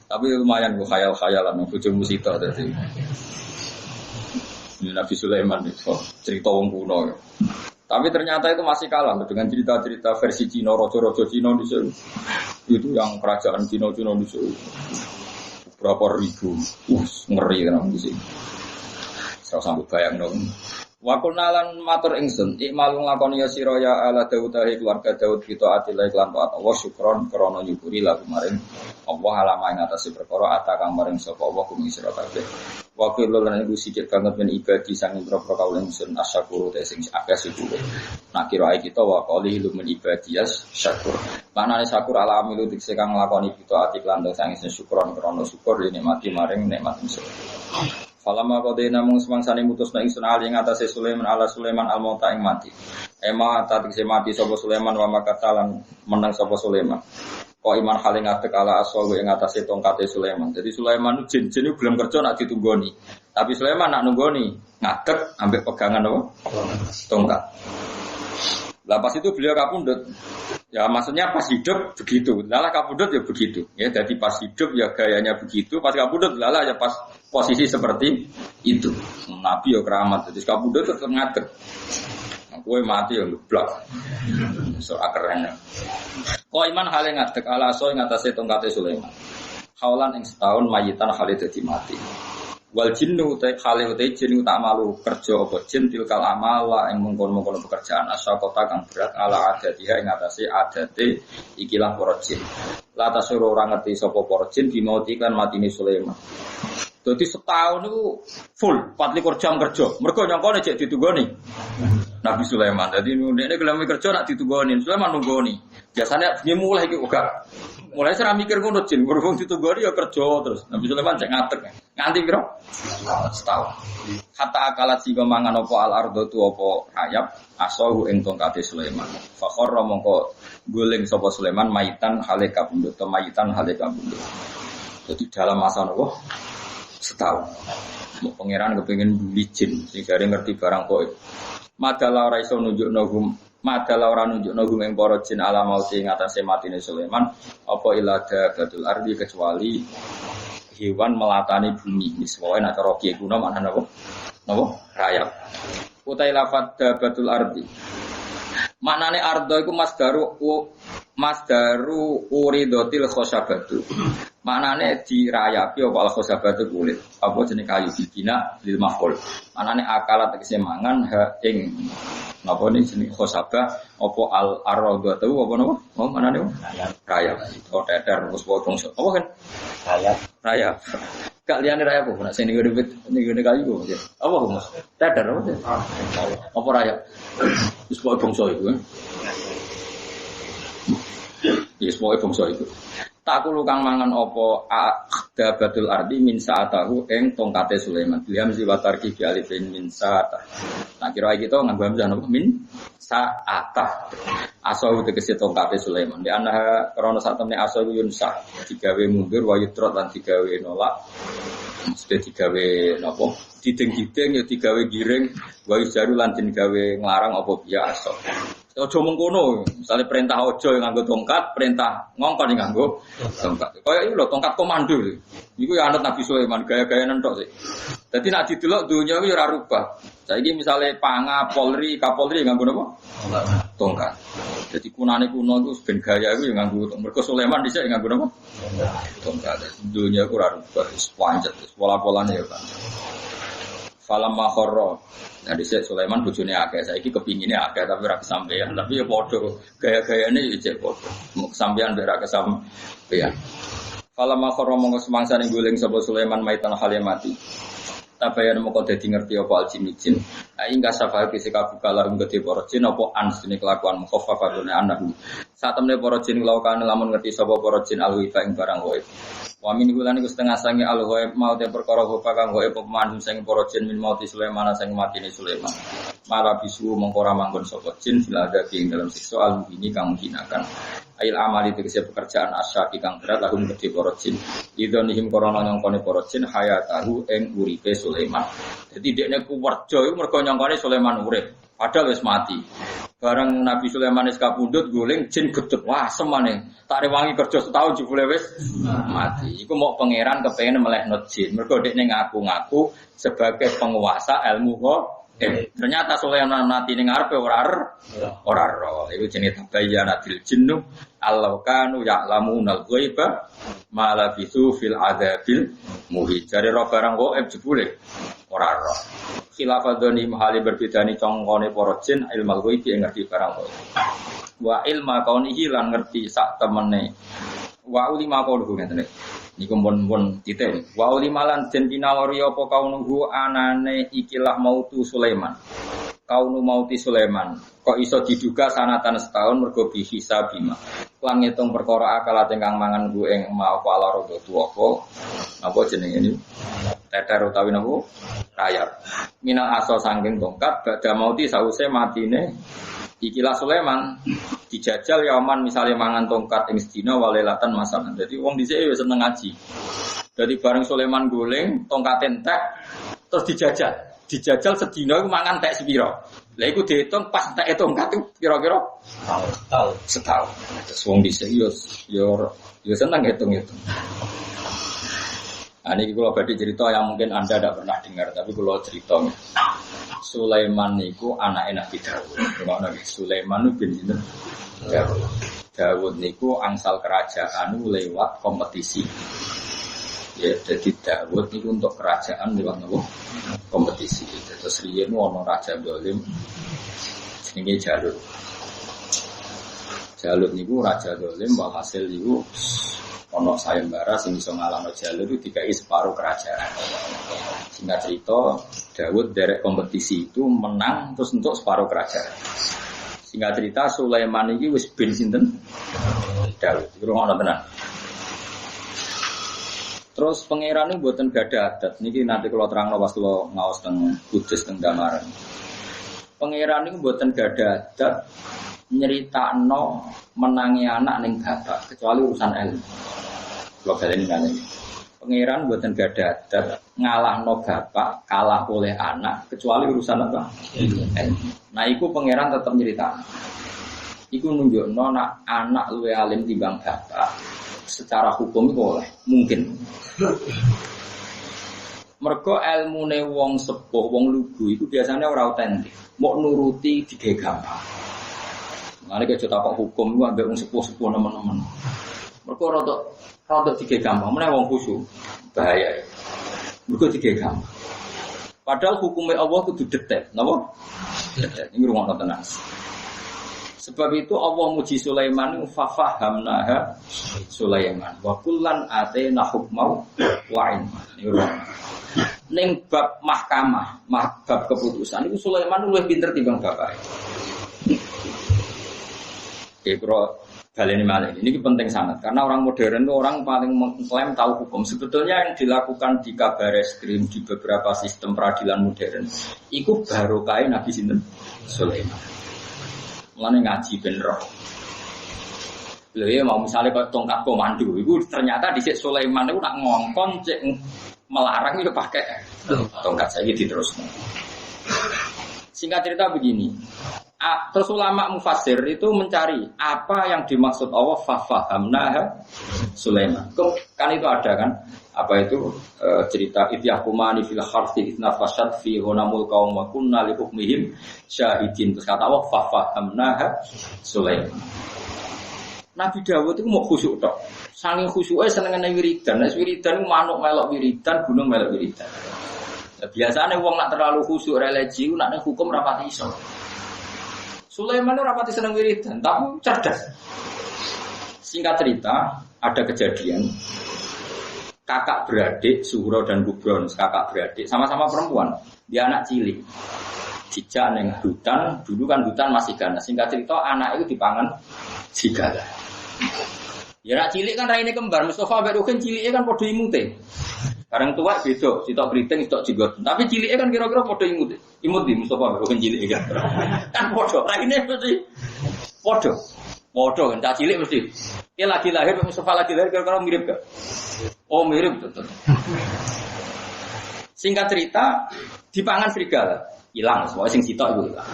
Tapi lumayan gue khayal-khayalan, bojomu sita tadi. Ini Nabi Sulaiman itu cerita wong kuno. Tapi ternyata itu masih kalah dengan cerita-cerita versi Cina, rojo-rojo Cina di sini. Itu yang kerajaan Cina di sini. Berapa ribu, ngeri kan di sini. Saya usah bayang dong. Wa qulna lan matur ingsun ikmalung lakoni ya sira ya ala Daud keluarga Daud kita atilai lan taat Allah syukron krana nyukuri lagu maring Allah alama ing atase perkara atakang maring sapa Allah kumi sira kabeh wa qul lan iku sikit banget ben ibadi sang propro kaul ingsun asyakuru te sing akeh syukur nak kira kita wa qali lumen ibadiyas syakur manane syakur ala amilu dikse kang lakoni kita atik lan sang syukron krana syukur nikmati maring nikmat ingsun. Falama kodena mung semangsane mutusna ingsun ali ing atase Sulaiman ala Sulaiman al-mauta ing mati. Ema tatikse mati sapa Sulaiman wa makatalan menang sapa Sulaiman. Kok iman hale ngadeg ala aswahu ing atase tongkate Sulaiman. Jadi Sulaiman jin-jin belum kerja nak ditunggoni. Tapi Sulaiman nak nunggoni ngadeg ambek pegangan apa? Tongkat. Lah pas itu beliau kapundhut. Ya maksudnya pas hidup begitu, lala kabudut ya begitu. Ya jadi pas hidup ya gayanya begitu, pas kabudut lala ya pas posisi seperti itu. Nabi ya keramat, jadi kabudut tetap ngadeg. Kowe mati ya blak. So akernya. Kok iman hale ngadeg ala so ing atase tongkate Sulaiman. Kaulan ing setahun mayitan hale dadi mati. Wal jinnu ta khali uta jin tak malu kerja apa jin tilkal amala ing mengkon-mengkon pekerjaan asyaqata kang berat ala adatiha ing atase adate ikilah para jin. La tasuru ora ngerti sapa para jin dimauti kan matine Sulaiman. Dadi setahun niku full 24 jam kerja. Mergo nyangkone jek ditunggoni Nabi Sulaiman. Dadi ndekne gelem kerja nak ditunggoni Sulaiman nunggoni. Biasanya dia mulai iki uga. Mulai serah mikir ngono jin, berhubung ditunggoni ya kerja terus. Nabi Sulaiman cek ngadeg. Nganti piro? Setahun. Hatta akalat sing mangan apa al-ardo tu apa rayap asahu ing tongkate Sulaiman. Fa kharra mongko guling sapa Sulaiman maitan hale kabundut, mayitan hale kabundut. Jadi dalam masa nopo setahun. Mau pangeran kepengin buli jin, sing jare ngerti barang kok. Madalah ora iso nunjukno Madalah ora nunjukno gumeng para jin ala mauti ing atase matine Sulaiman apa ilada batul ardi kecuali hewan melatani bumi. Wis wae nek cara kiye kuno maknane apa? Napa? Rayap. Utai lafat batul ardi. Maknane ardo iku masdaru uridotil khosabatu. Maknane dirayapi apa al khosabatu kulit. Apa jenenge kayu bikina lil mahful. Maknane akalat tegese mangan ha ing napa ning jenenge khosabah apa al arradatu apa napa? Oh manane rayap. Oh teter wis potong. Apa kan? Rayap. Gak liyane rayap kok nek sing ngene kayu kok. Apa kok Mas? Teter apa? Apa rayap? Wis potong bangsa iku. Yes, mau bangsa itu. Takulu kang mangan apa dabatul ardi min sa'atahu ing tongkate Sulaiman. Bilham siwatarki bi alifin min sa'atah. Nah kira iki to nganggo hamzah napa min sa'atah. Asahu tegese tongkate Sulaiman. Di ana krana satemene asahu yunsa digawe mundur wa yutrat lan digawe nolak. Mesti digawe napa? Diding-diding ya digawe giring wa yujaru lan digawe nglarang apa biasa. Ojo mengkono, misalnya perintah ojo yang nganggo tongkat, perintah ngongkon yang nganggo tongkat. Kayak itu loh, tongkat komando. Itu ya anut Nabi Sulaiman, gaya-gaya nentok sih. Jadi nak didelok dunia itu ya rubah. Saiki misalnya panga, polri, kapolri nganggo apa? Tongkat. Jadi kunane kuno itu ben gaya itu yang nganggo tongkat. Mergo Sulaiman dhisik nganggo apa? Tongkat. Dunia itu ora rubah, pancet, pola-polane ya kan. Falam makhara. Nah dhisik Sulaiman bojone akeh, saiki kepingine akeh tapi ora kesampaian. Tapi ya padha gaya-gayane ya cek padha. Mau kesampaian ora kesampaian. Falam makhara monggo semangsane guling sapa Sulaiman maitan hale mati. Tabayan moko dadi ngerti apa aljin. Ai enggak safal kisi kabuka larum gede para jin apa ansine kelakuan mukhaffafatune anahu. Saat temne para jin laukane lamun ngerti sapa para jin alwifa ing barang wae. Wa min bulan iku setengah sange al-ghaib mau te perkara apa kang ghaib pemandu sing para jin min mauti Sulaiman sing matine Sulaiman. Malah bisu mengko ora manggon sapa jin fil adabi ing dalam siksa al-mubini kang menghinakan. Ail amali tegese pekerjaan asyaki kang berat lahum gede para jin. Idonihim korona nyongkone para jin hayatahu ing uripe Sulaiman. Jadi dekne kuwerja iku mergo nyongkone Sulaiman urip, padahal wis mati. Barang Nabi Sulaiman wis kapundhut guling jin gedut. Wah, semane. Tak rewangi kerja setahun jebule wis mati. Iku mau pangeran kepengin melehno jin. Mergo dekne ngaku-ngaku sebagai penguasa ilmu ternyata Sulaiman mati ning ngarepe ora ro. Iku jenenge tabayyanatil jinnu allau kanu ya'lamunal ghaiba ma labithu fil adzabil muhin. Jare ro barang gaib jebule ora ro. Khilafadzoni mahali berbedani congkone para jin ilmu ghaib yang ngerti barang gaib. Wa ilma kaunihi lan ngerti sak temene. Wa ulima kauluhu ngene. Niku mun titik. Wa ulima lan den pinawari apa kaunuhu anane ikilah mautu Sulaiman. Kaunu mauti Sulaiman. Kok iso diduga sanatan setahun mergo bi hisabima. Lan ngitung perkara akal ingkang mangan ku ing ma apa ala rodo tuwa apa jenenge ini? Teter utawi napa? Rayap. Minal aso saking tongkat badha mauti sause matine ikilah Sulaiman dijajal yaman misalnya mangan tongkat ing sedina walelatan masalan. Jadi wong dhisik wis seneng ngaji. Jadi bareng Sulaiman guling tongkat entek terus dijajal. Dijajal sedina iku mangan tek sepira. Lah iku dihitung pas tak hitung itu kira-kira setahun. Terus wong dhisik yo seneng hitung-hitung. Nah, ini kalau badhe cerita yang mungkin Anda tidak pernah dengar, tapi kalau cerita Sulaiman niku anaknya Nabi Dawud. Sulaiman bin Dawud. Dawud niku angsal kerajaan lewat kompetisi. Ya, jadi Dawud niku untuk kerajaan lewat nopo? Kompetisi. Terus riyen ono raja dolim jenenge Jalut. Jalut niku raja dolim walhasil niku ono sayembara sing iso ngalahno Jalut itu dikai separuh kerajaan. Singkat cerita, Dawud derek kompetisi itu menang terus untuk separuh kerajaan. Singkat cerita Sulaiman iki wis bin sinten? Dawud. Iku ngono tenan. Terus pangeran ini mboten gadah adat. Niki nanti kalau terangno pas kula ngaos teng Kudus teng Damaran. Pangeran ini mboten gadah adat nyeritakno menangi anak ning bapak kecuali urusan ilmu. Kalau kalian ini pangeran buatan gada adat ngalahno bapak kalah oleh anak kecuali urusan apa? Nah, iku pangeran tetap nyerita. Iku nunjukno nak anak luwe alim timbang bapak secara hukum itu boleh mungkin. Mergo ilmune wong sepuh, wong lugu iku biasanya ora autentik, mau nuruti dige gampang. Mane kaya tak hukum iku ambek wong sepuh-sepuh nemen-nemen. Mergo rodok dige gampang, meneh wong khusyuk. Bahaya. Mergo dige gampang. Padahal hukumnya Allah kudu detail, napa? Detail. Ini rumah tenan. Sebab itu Allah muji Sulaiman fafahamnaha Sulaiman wa kullan atayna hukmau wa ilma. Ning bab mahkamah, bab keputusan itu Sulaiman luwih pinter timbang bapak. Kira baleni malih. Ini penting sangat karena orang modern itu orang paling mengklaim tahu hukum. Sebetulnya yang dilakukan di Kabareskrim di beberapa sistem peradilan modern itu barokah Nabi sinten Sulaiman. Mulane ngaji ben roh. Lha ya mau misalnya kok tongkat komando iku ternyata dhisik Sulaiman iku nak ngongkon cek melarang itu pakai tongkat saiki diterusno. Singkat cerita begini. Terus ulama mufassir itu mencari apa yang dimaksud Allah fafahamnaha Sulaiman. Kan itu ada kan? Apa itu cerita ityahkumani fil harthi itnafashat fi hunamul qaum wa kunna li hukmihim syahidin. Terus kata Allah fafahamnaha Sulaiman. Nabi Dawud itu mau khusyuk tok. Saking khusyuke senengane wiridan. Nek wiridan manuk melok wiridan, gunung melok wiridan. Biasane wong nak terlalu khusyuk religi nak ning hukum rapati iso. Sulaiman itu rapati seneng wiridan, tapi cerdas. Singkat cerita, ada kejadian kakak beradik Suhro dan Gubron, kakak beradik sama-sama perempuan, dia anak cilik. Dijak neng hutan, dulu kan hutan masih ganas. Singkat cerita, anak itu dipangan serigala. Ya anak cilik kan raine kembar, Mustafa Berukin ciliknya kan podo imute. Barang tua beda, sitok beriting, sitok jigot. Tapi ciliknya kan kira-kira podo imut. Imut di Mustafa bukan cilik kan. Kan podo, ini mesti podo. Podo kan, cak cilik mesti. Dia lagi lahir, Mustafa lagi lahir, kira-kira mirip gak? Oh mirip, betul. Singkat cerita, dipangan serigala. Hilang, semua sing sitok itu hilang.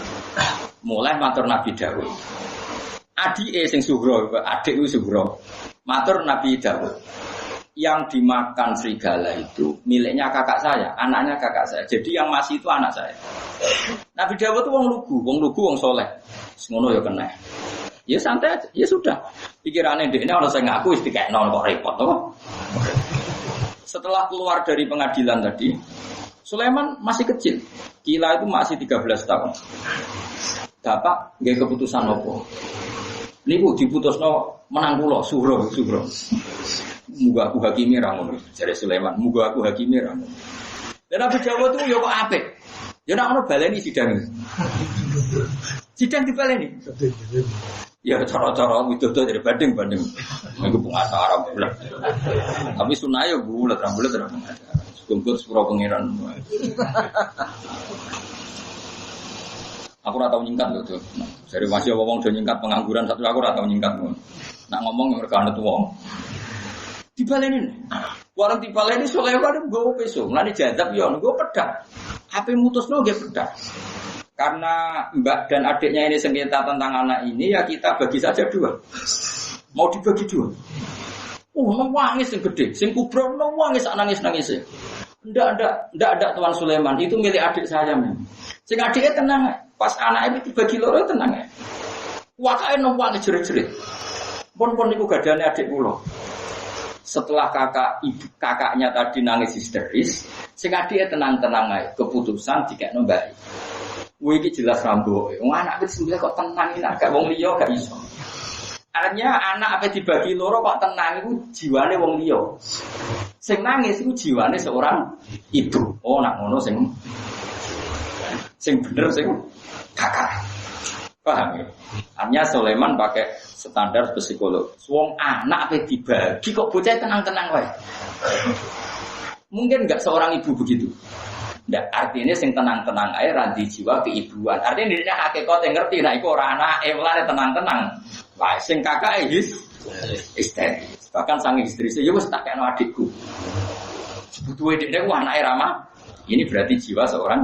Mulai matur Nabi Dawud. Adik sing Suhro, adik itu Suhro. Matur Nabi Dawud. Yang dimakan serigala itu miliknya kakak saya, anaknya kakak saya. Jadi yang masih itu anak saya. Nabi Dawud itu wong lugu, wong soleh. Semono ya kena. Ya santai aja, ya sudah. Pikirannya dia ini kalau saya ngaku istiqomah nol kok repot, toh. Setelah keluar dari pengadilan tadi, Sulaiman masih kecil. Kila itu masih 13 tahun. Bapak nggak keputusan apa? Niku diputusno menang kula Suhro. Muga aku hakimi ra ngono jare Sulaiman, muga aku hakimi ra ngono. Dan Nabi Dawud itu ya kok apik. Ya nek ono baleni sidang. Sidang dibaleni. Ya cara-cara widodo dari banding. Iku pengacara bulat. Tapi sunah ya bulat ra pengacara. Kumpul sepuro pangeran. Aku ora tau nyingkat lho, tuh. Dari masih wong do nyingkat pengangguran satu aku ora tau nyingkat. Nak ngomong yang mereka anut wong. Dibaleni. Warang dibaleni Sulaiman nggo peso. Mulane jadab yo nggo pedang. Ape mutusno nggih pedang. karena mbak dan adiknya ini sengketa tentang anak ini, ya kita bagi saja 2. Mau dibagi 2. Nangis yang gede, sing kubro nangis nangis. Ndak ada Tuan Sulaiman, itu milik adik saya memang. Sing adiknya tenang, pas anak itu dibagi loro tenang. Wakae nangis jerit-jerit. Pon niku gadane adik kula. Setelah kakaknya tadi nangis histeris, sing adike tenang-tenang ae, keputusan dikekno mbak. Kuwi iki jelas rambo. Wong anak wis sebenarnya kok tenang ini agak wong liya gak iso. Artinya anak apa dibagi loro kok tenang iku jiwane wong liya. Sing nangis iku jiwane seorang ibu. Oh nak ngono sing bener sing kakak. Paham ya? Artinya Sulaiman pakai standar psikolog. Wong anak apa dibagi kok bocah tenang-tenang wae. Mungkin enggak seorang ibu begitu. Ndak artinya sing tenang-tenang ae ra di jiwa keibuan. Artinya dirinya hakikat yang ngerti nek iku ora anake mulane tenang-tenang. Lah sing kakake histeris. Bahkan sang istri ya wis tak kena adikku. Butuhe dekne ku anake Rama. Ini berarti jiwa seorang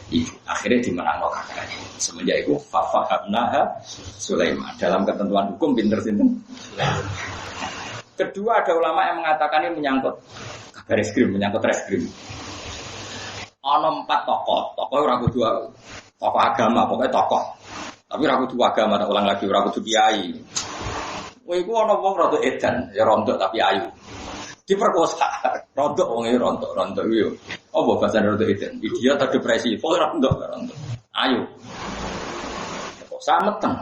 ibu. Akhirnya dimenangno kakaknya. Semenjak itu fafahamnaha Sulaiman. Dalam ketentuan hukum pinter sinten. Kedua ada ulama yang mengatakan ini menyangkut kabar reskrim, menyangkut reskrim. Ono 4 tokoh ora kudu tokoh agama, pokoknya tokoh. Tapi ora kudu agama, tak ulang lagi ora kudu kiai. Kowe iku ana wong rada edan, ya rontok tapi ayu. Diperkosa, rontok wong iki rontok yo. Apa bahasa rontok edan? Idiot atau depresi, pokoknya rontok. Ayu. Kok sameteng.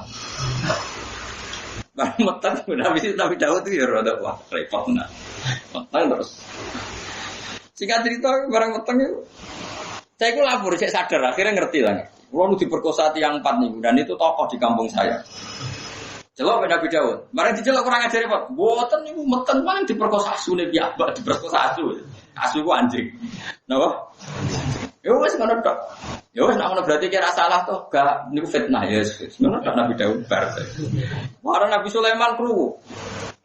Nah, meteng udah habis tapi Daud itu ya rontok wah repot nah. Meteng terus. Singkat cerita barang meteng itu saya itu lapor, saya sadar, akhirnya ngerti lah. Kalau diperkosa tiang 4 nih, dan itu tokoh di kampung saya. Celok Nabi Daud. Mari dicelok kurang ajar Pak. Boten niku meten paling diperkosa asune piyambak, diperkosa asu. Asu ku anjing. Napa? Ya wis ngono tok. Ya wis nek ngono berarti kira salah toh, gak niku fitnah ya. Ngono tok Nabi Daud bar. Wara Nabi Sulaiman krungu.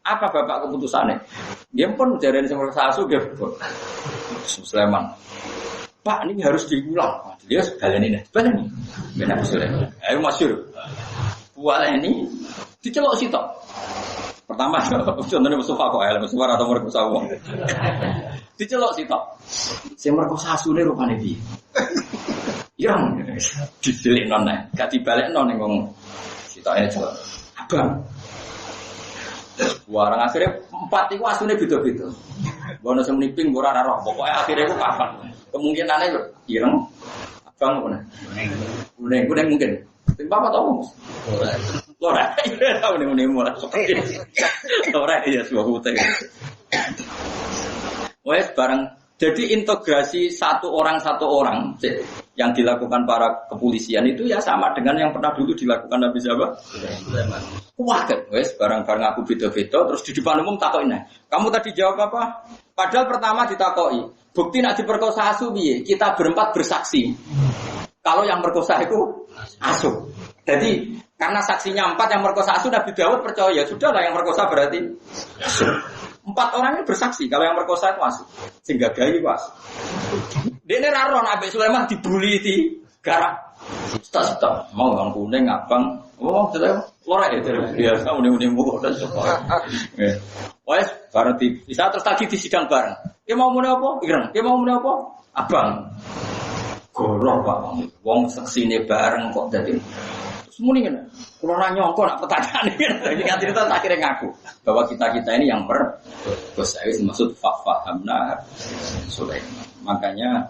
Apa bapak keputusannya? Dia pun jarene sing perkosa asu nggih. Sulaiman. Pak, ini harus diulang. Dia baleni nih. Benar Sulaiman. Ayo masyhur. Buat ini dicelok sitok. Pertama contohnya Mustafa kok elek Mustafa atau merkosa wong. Dicelok sitok. Sing merkosa asune rupane piye? Ireng didelikno nek, gak dibalekno ning wong sitoke celok. Abang. Warang akhirnya 4 iku asune beda-beda. Bono sing niping ora roh, pokoke akhirnya iku kapan. Kemungkinane lho ireng. Abang ngono. Kuning mungkin. Sing papa tau. Ora. Ora muni ora. Ora ya sebuah putih. Wes barang jadi integrasi satu orang yang dilakukan para kepolisian itu ya sama dengan yang pernah dulu dilakukan Nabi siapa? Wah kan, wes barang-barang aku beda-beda terus di depan umum takokin. Kamu tadi jawab apa? Padahal pertama ditakoi. Bukti nak diperkosa asu piye? Kita berempat bersaksi. Kalau yang merkosa itu asu. Jadi karena saksinya 4 yang merkosa asu Nabi Daud percaya sudahlah yang merkosa berarti asu. 4 orang ini bersaksi kalau yang merkosa itu asu. Sehingga gayi asu. Dene ra ron Nabi Sulaiman dibuli di garap. Seta mau orang kuning abang. Oh, sudah lora ya biasa muni-muni mbuh dan sebagainya. Wes bareng bisa terus tadi di sidang bareng. Dia mau muni apa? Ireng. Dia mau muni apa? Abang. Goroh Pak. Wong saksine bareng kok dadi. Terus muni ngene. Kulo ora nyangka nak pertanyaan iki. Jadi kan cerita akhirnya ngaku bahwa kita ini yang terus saya maksud fahamna Sulaiman. Makanya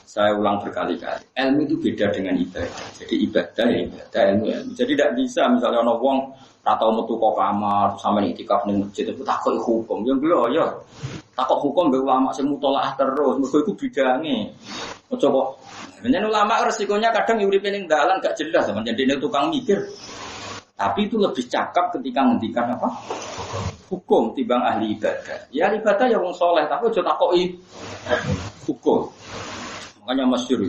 saya ulang berkali-kali, ilmu itu beda dengan ibadah. Jadi ibadah ya ibadah, ilmu. Jadi tidak bisa misalnya ono wong atau metu kok kamar sama iktikaf ning masjid itu takok hukum. Yang belum ya. Takok hukum mbek ulama sing mutolaah terus, mergo iku bidange. Ojo kok. Menyen ulama resikonya kadang uripe ning dalan gak jelas, sampeyan dene tukang mikir. Tapi itu lebih cakap ketika ngendikan apa? Hukum timbang ahli ibadah. Ya ibadah ya wong saleh, tapi aja takoki hukum. Makanya masyhur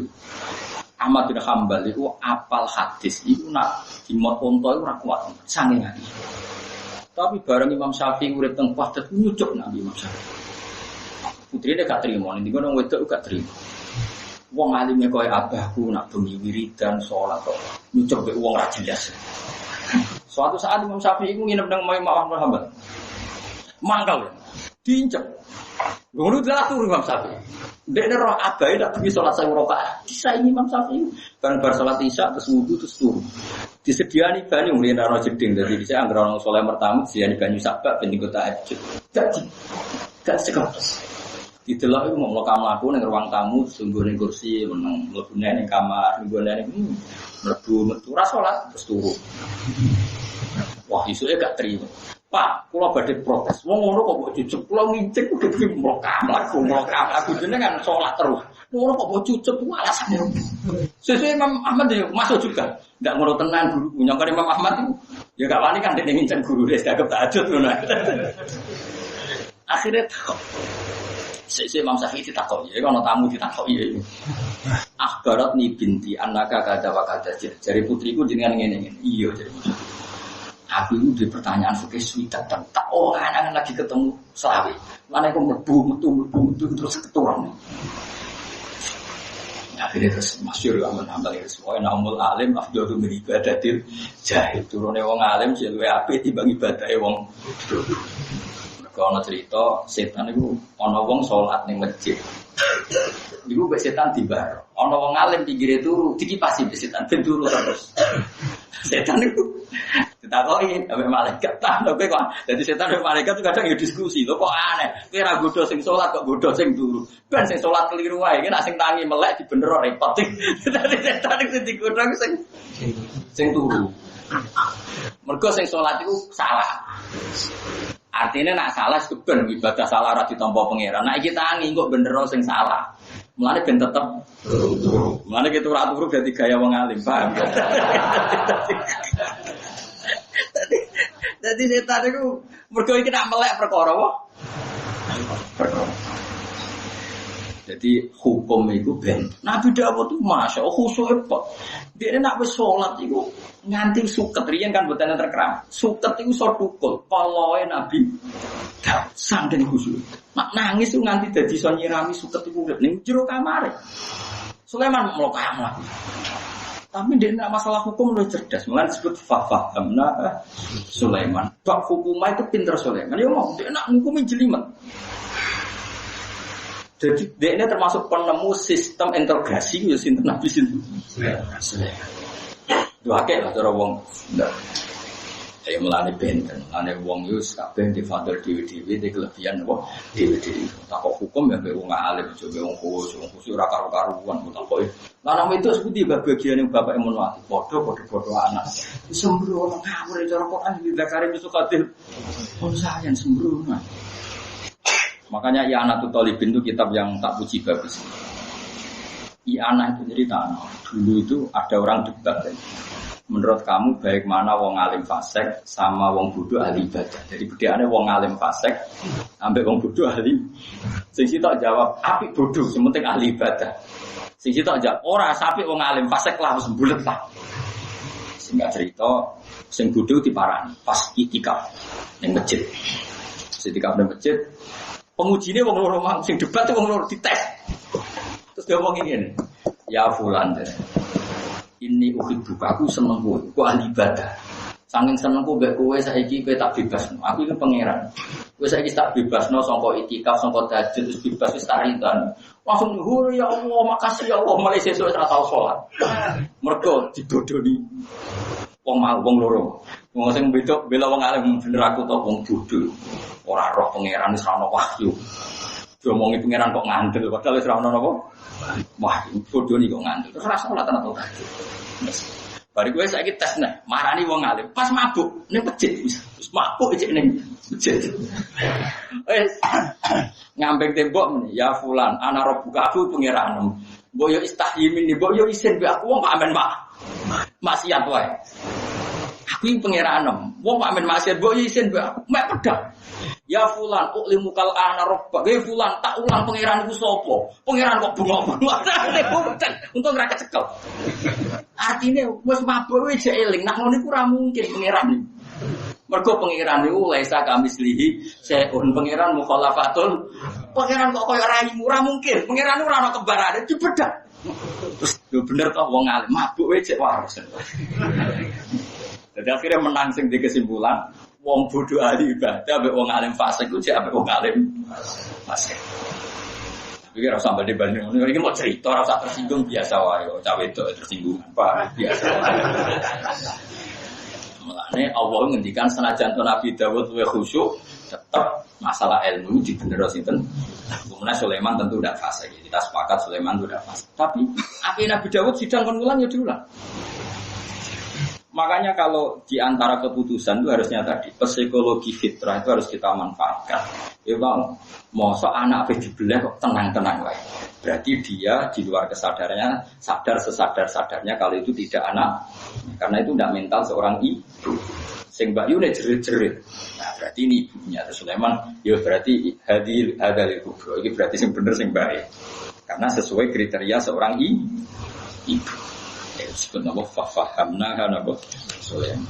Ahmad bin Hanbal itu apal hadis itu nak dimot onto itu ora kuat saking hati. Tapi bareng Imam Syafi'i urip teng Baghdad nyucuk Nabi Imam Syafi'i. Putrine gak trimo, ning ngono wedok gak trimo. Wong alime koyo abahku nak bengi wiridan salat kok nyucuk mek wong ra jelas. Suatu saat Imam Syafi'i iku nginep nang Imam Ahmad Hambal. Mangkal diincek. Ngono diatur Imam Syafi'i. Dekne roh abahe tak bengi salat 1000 rakaat. Disaingi Imam Syafi'i. Bareng bar salat Isya terus wudu terus turu. Disediani banyu ngene ora jeding dadi dise anggere ana saleh mertamu disediani banyu sabak ben kota tahajud. Gak sekap. Didelok iku mau mlaku ning ruang tamu sungguh ning kursi meneng mlebune ning kamar nggone ning mlebu metu ra salat terus turu. Wah isuke gak terima. Pak, kula badhe protes. Wong ngono kok mbok cucuk kula ngincik kudu iki mlokam aku jenengan salat terus. Ngono kok mbok cucuk ku alasane. Sesuk Imam Ahmad yo masuk juga. Enggak ngono tenan guru. Nyangka Imam Ahmad itu ya gak wani kan dene ngincik guru wis gak tahajud ngono. Akhirnya Sesi Imam Syafi'i ditakoki, ya kalau tamu ditakoki ya. Akhbarat ni binti anaka kada wa kada jari putriku jenengan ngene. Iya jari putri. Aku itu di pertanyaan fikih swidak dan tak anak lagi ketemu selawe. Mana aku mlebu metu terus keturun. Akhirnya terus masyhur Ahmad Hambal itu semuanya namul alim afdalu min ibadatil jahil. Turune wong alim sing luwih apik timbang ibadahe wong bodoh. Kalau cerita setan itu ono wong sholat ning masjid. Iku mbek setan tibar. Ono wong alim pinggire turu dikipasi mbek setan ben turu terus. Setan itu ditakoki ambek malaikat ta lho kowe kok. Dadi setan ambek malaikat itu kadang ya diskusi. Lho kok aneh. Kowe ra godho sing sholat kok godho sing turu. Ben sing sholat keliru wae iki nek sing tangi melek dibener repot. Dadi setan itu digodho sing turu. Mergo sing sholat itu salah. Artinya nak salah seben ibadah salah ora ditampa pangeran. Nek iki tangi kok bener sing salah. Mulane ben tetep turu. Mulane ki turu dadi gaya wong alim, paham. Dadi setan iku mergo iki nak melek perkara apa? Jadi hukum itu ben. Nabi Dawud itu masya Allah khusyuk kok. Dia nak wis sholat itu nganti suket riyen kan mboten terkeram. Suket itu iso tukul. Poloe Nabi Dawud saking khusyuk. Nak nangis itu nganti dadi iso nyirami suket iku ning jero kamare. Sulaiman mlokam lagi. Tapi dia nak masalah hukum lebih cerdas. Mulai disebut fahamna Sulaiman. Bab hukumah itu pinter Sulaiman. Dia mau dia nak ngukumi jelimet. Jadi dia ini termasuk penemu sistem integrasi ya sinten Nabi sinten. Dua akeh lah cara wong. Saya melani benten, melani wong yus kabeh di fadl dewi-dewi di kelebihan apa dewi-dewi. Takok hukum ya be wong alim coba wong khusus ora karo-karuan takoki. Lah nama itu seperti bagian yang bapak emun wati. Bodoh anak. Sembrono ngawur cara Quran didakare musuh kadir. Wong sayang sembrono. Makanya I'anatul Thalibin itu kitab yang tak puji bagus. I'anah itu cerita, dulu itu ada orang debat. Menurut kamu baik mana wong alim fasik sama wong bodoh ahli ibadah? Jadi bedanya wong alim fasik sampai wong bodoh ahli. Sing sitok jawab apik bodoh, sing penting ahli ibadah. Sing sitok jawab ora sapik wong alim fasik lah wis mbulet lah. Singkat cerita, sing bodoh diparani pas itikaf ning masjid. Itikaf ning masjid. Pengujine wong loro mang sing debat wong loro dites. Terus dia ngomong ngene. Ya fulan. Ini uhibbuka aku seneng kowe, kowe ahli ibadah. Saking senengku mbek kowe saiki kowe tak bebasno. Aku iki pangeran. Kowe saiki tak bebasno sangka itikaf, sangka tahajud terus bebas wis taritan. Langsung nyuhur ya Allah, makasih ya Allah, mulai sesuk ora tau salat. Mergo dibodoni wong loro. Wong sing bela wong alim bener aku to wong bodoh. Ora roh pangeran wis ana wahyu. Diomongi pangeran kok ngandel padahal wis ora ana napa? Wahyu bodoh iki kok ngandel. Terus ora salat atau tahajud. Bari kowe saiki tes nek marani wong alim pas mabuk ning masjid wis mabuk iki ning masjid. Wis ngambek tembok meneh ya fulan ana robuka aku pangeranmu. Mbok yo istahyimin mbok yo isin mbek aku wong kok amen maksiat wae. Aku iki pangeran wong kok amen maksiat mbok yo isin mbek aku mek pedang. Ya fulan uklimu kal ana robbak. Ge fulan tak ulang pangeranku sapa? Pangeran kok bengok-bengok. Untung ora kecekel. Artine wis mabuk wis eling. Nah ngono iku ora mungkin pangeran. Mergo pangeran niku laisa kamislihi seun pangeran mukhalafatul. Pangeran kok koyo raimu ora mungkin. Pangeran ora ana kembarane dibedak. Terus yo bener toh wong alim mabuk wae cek waras. Jadi akhirnya menang sing di kesimpulan wong bodoh ahli ibadah ambek wong alim fasik ku cek ambek wong alim fasik. Tapi ora usah banding-banding ngono iki mau cerita ora usah tersinggung biasa wae kok cawe itu tersinggung apa biasa. Mulane Allah ngendikan senajan to Nabi Dawud luwih khusyuk tetap masalah ilmu di bener sinten. Kemudian Sulaiman tentu tidak fasik. Kita sepakat Sulaiman itu tidak fasik. Tapi apa Nabi Dawud sidang kon ulang ya diulang. Makanya kalau di antara keputusan itu harusnya tadi psikologi fitrah itu harus kita manfaatkan. Ya bang, mau anak apa dibelah kok tenang-tenang wae. Berarti dia di luar kesadarannya sadar sesadar-sadarnya kalau itu tidak anak. Karena itu tidak mental seorang ibu. Sing Mbak Yune jerit-jerit. Nah, berarti ini ibunya Sulaiman. Ya berarti hadal kubro. Ini berarti sing bener sing baik. Karena sesuai kriteria seorang ibu. Sebenarnya fahamna hanabo Sulaiman.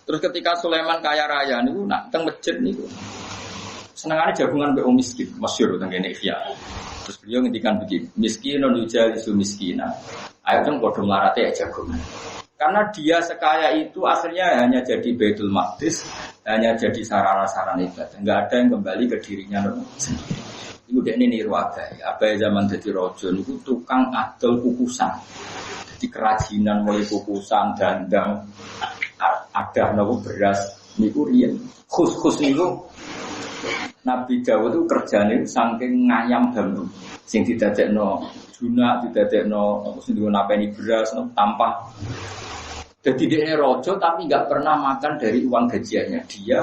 Terus ketika Sulaiman kaya raya niku nak teng masjid niku senengane jagungan mbek wong miskin, masyhur teng kene Ihya. Terus beliau ngendikan begini, miskinun yujalisu miskina. Ayo kan padha mlarate ya jagungan. Karena dia sekaya itu akhirnya hanya jadi Baitul Maqdis, hanya jadi sarana-sarana ibadah. Enggak ada yang kembali ke dirinya sendiri. Iku dekne niru abae. Abae zaman dadi raja niku tukang adol kukusan. Di kerajinan mulai kukusan dandang ada nopo beras niku riyen khusus niku Nabi Dawud itu kerjane saking ngayam bambu sing didadekno junak didadekno sing napeni beras tanpa jadi dia rojo tapi nggak pernah makan dari uang gajiannya dia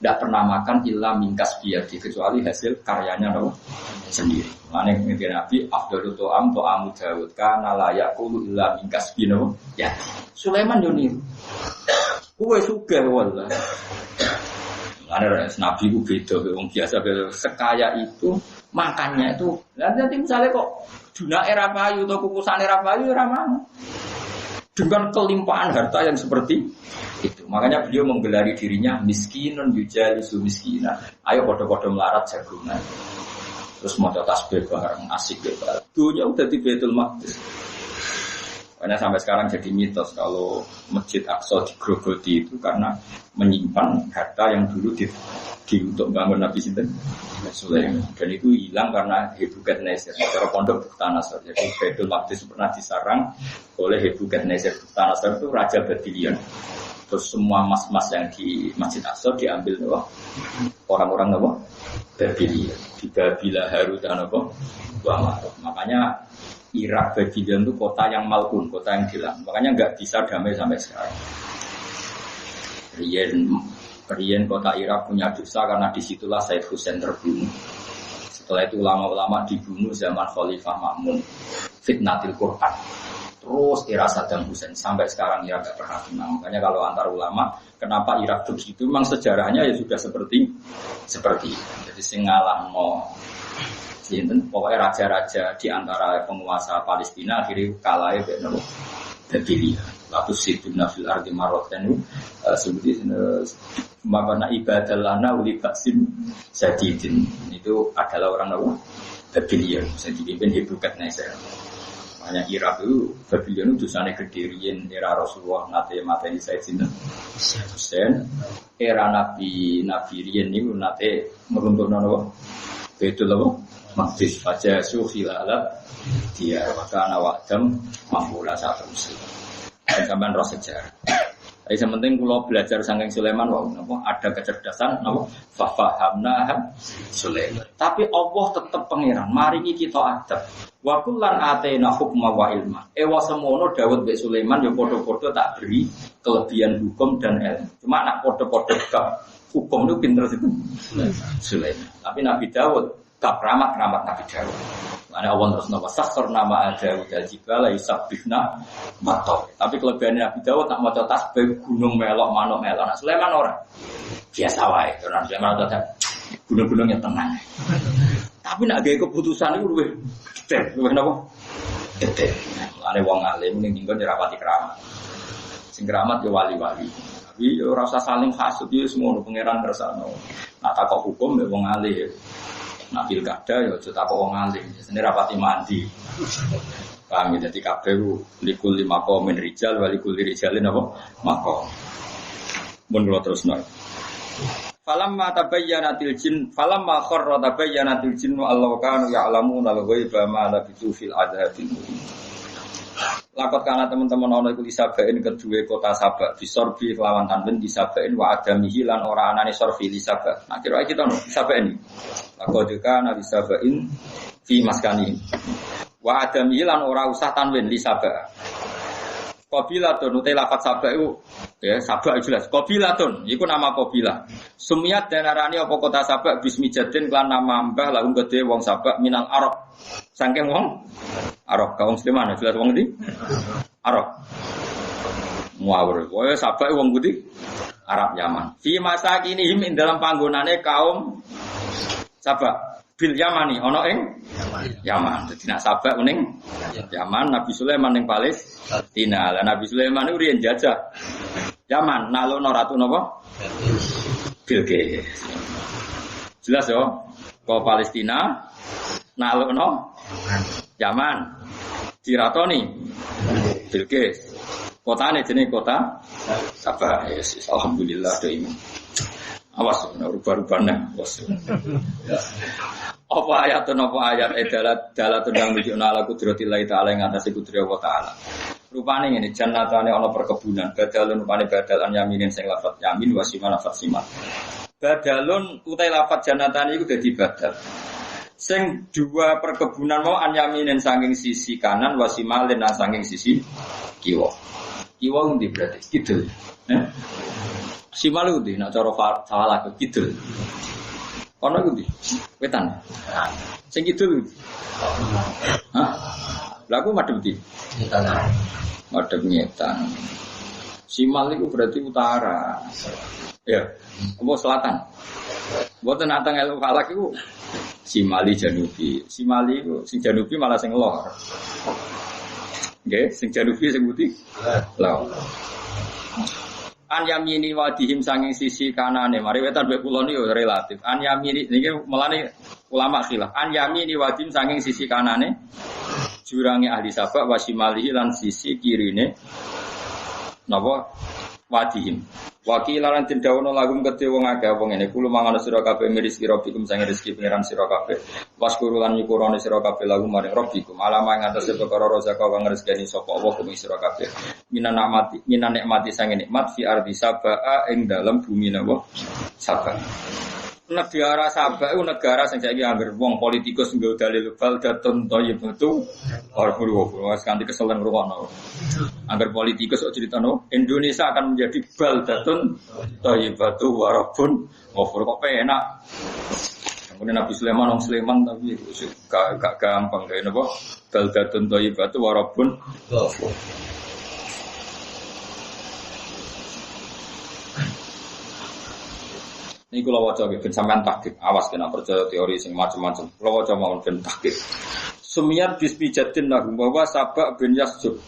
nggak pernah makan illa mingkas biadi kecuali hasil karyanya nopo sendiri. Mana yang Nabi Abdul To'am To'amu Dawud karena layak kulu illa mingkas bino ya. Sulaiman Yunir, kue suka wallah. Mana Nabi ku beda, orang biasa beda. Sekaya itu makannya itu. Nanti misalnya kok dunia era payu atau kukusan era payu ramah. Dengan kelimpahan harta yang seperti itu. Makanya beliau menggelari dirinya miskinun yujalisu miskina. Ayo podo-podo melarat jagungan. Terus mau tasbih bareng asik bareng. Dunia udah di Baitul Maqdis. Karena sampai sekarang jadi mitos kalau Masjid Aqsa digrogoti itu karena menyimpan harta yang dulu untuk bangun Nabi Sulaiman. Dan itu hilang karena Nebukadnezar. Cara pondok Buktanasar. Jadi Baitul Maqdis pernah disarang oleh Nebukadnezar. Buktanasar itu raja Babylon. Terus semua emas-emas yang di Masjid Aqsa diambil loh. Orang-orang loh Babylon. Di Babila Harut dan apa? Makanya Irak Babylon itu kota yang malkun, kota yang hilang. Makanya nggak bisa damai sampai sekarang. Rian kota Irak punya dosa karena disitulah Said Hussein terbunuh. Setelah itu ulama-ulama dibunuh zaman Khalifah Ma'mun, fitnatil Quran. Terus era Saddam Hussein sampai sekarang Irak nggak pernah menang. Makanya kalau antar ulama, kenapa Irak begitu? Memang sejarahnya ya sudah seperti itu. Jadi singalah mau. Pokoknya raja-raja di antara penguasa Palestina akhirnya kalah ya Babylon. Lalu siduna fil ardi marotan seperti makna ibadah lana uli baksin sadidin itu adalah orang Nabi Babylon. Saya dipimpin Nebukadnezar. Makanya Irak itu Babylon itu dosanya Kedirian era Rasulullah nate materi Sayyidina Hussein era Nabi Rian itu nate meruntuhkan Nabi Baitul Maqdis baca suhilalat dia makana wa'dam mafula satu muslim. Sampai roh sejarah. Tapi sementing kalau belajar saking Sulaiman ada kecerdasan fahamna Sulaiman. Tapi Allah tetap pangeran. Mari kita adab. Wa kullan atayna hukma wa ilma. Ewa semono Daud be Sulaiman yo padha-padha tak beri kelebihan hukum dan ilmu. Cuma nak padha-padha hukum itu pinter itu Sulaiman. Tapi Nabi Daud tak keramat Nabi Dawud. Karena Allah terus sakhar nama Dawud al-jibala yusabbihna matok. Tapi kelebihan Nabi Dawud tak mau tasbih gunung melok manuk melok. Nah, Sulaiman orang biasa wae. Karena Sulaiman ada gunung-gunungnya tenang. Tapi nak gawe keputusan itu luwih detail, luwih napa? Detail. Ane wong alim ning nggon dirapati keramat. Sing keramat ya wali-wali. Tapi ora usah saling hasud ya semua pangeran kersane. Nak takok hukum ya wong alim. Nah pilkada ya aja takok wong alim, sene rapati mandi. Paham ya, dadi kabeh likul lima qamin rijal wa likul rijalin apa? Maqam. Mun kula terusno. Falamma tabayyanatil jin falamma kharra tabayyanatil jinnu allahu kanu ya'lamuna al-ghaiba ma labithu fil adzabil muhin. Lakot kana teman-teman ana iku lisabain kedue kota Sabak bisorbi kelawan tanwin disabain wa adamihi lan ora anane sorfi lisabak. Nah kira kita no disabain. Lakot kana lisabain fi maskani. Wa adamihi lan ora usah tanwin lisabak. Qabilatun utai lafaz Sabak iku ya Sabak jelas. Qabilatun iku nama qabilah. Sumiyat dan arani apa kota Sabak bismi jadin lan nama mbah lahum gede wong Sabak minal Arab. Saking wong Arab kaum Musliman jelas wong ndi? Arab. Muawir. Kowe Sabak wong putih Arab Yaman. Fi masakinihim ing dalam panggonane kaum Sabak. Bil Yamani ana ing Yaman. Dadi nek Sabak ning Yaman, Nabi Sulaiman ning Palestina. Lah Nabi Sulaiman iku riyen jajah Yaman, nalono ratu napa? Bilqis. Jelas yo. Ke Palestina nalono Yaman. Diratoni Bilqis. Kotane jenenge kota Sabak. Yes, alhamdulillah do iman. Awas rubah-rubahnya. Apa ayat dalatun yang menunjukkan ala kudratillahi ta'ala yang atas kudrat Allah ta'ala. Rupane ngene jannatane ana perkebunan, badalun rupane badalan yaminin sing lafaz yamin wa siman lafaz siman. Badalun utai lafaz jannatane iku dadi badal. Sing dua perkebunan mau an yaminin saking sisi kanan wa simalin saking sisi kiwa. Kiwa ndi berarti kidul. Simal itu nak cara salah ke kidul. Ono itu wetan. Sing kidul. Hah? Lah aku madhep ndi? Ngetan. Madhep ngetan. Simal itu berarti utara. Ya, apa selatan? Mboten ateng elu falak iku Simali Janubi. Simali iku sing Janubi malah sing lor. Nggih, sing Janubi sing putih. Lor. An yamini wadihim sanging sisi kanane mari wetan mbek kulon yo relatif an yamini niki melane ulama khilaf an yamini wadihim sanging sisi kanane jurange ahli Sabak wasimalihi lan sisi kirine napa wadihim wakilan den dawono lagum kedhe wong akeh wong ngene kulo mangan sira kabeh miris kira bikum sang rezeki pangeran sira kabeh waskuru lan nyukurane sira kabeh lagu maring rabbikum alama ing atase perkara rezeki kang rezekani sapa Allah kumi sira kabeh minan nikmati sang nikmat fi ardi Sabaa ing dalam bumi napa Sabak. Negara Sabak itu negara yang saya anggere wong politikus nggo dalil baldatun thayyibatu warfuru wis kanthi keselen ngrungokno. Angger politikus kok critano Indonesia akan menjadi baldatun thayyibatu warabun ghafur kok penak. Kemudian Nabi Sulaiman wong Sulaiman tapi gak gampang kayak napa baldatun thayyibatu warabun ghafur. Ini kalau wajah ben sampean takdir, awas kena percaya teori sing macam-macam. Kalau wajah mau ben takdir. Sumiyat bismijatin lahum bahwa Sabak bin Yasjub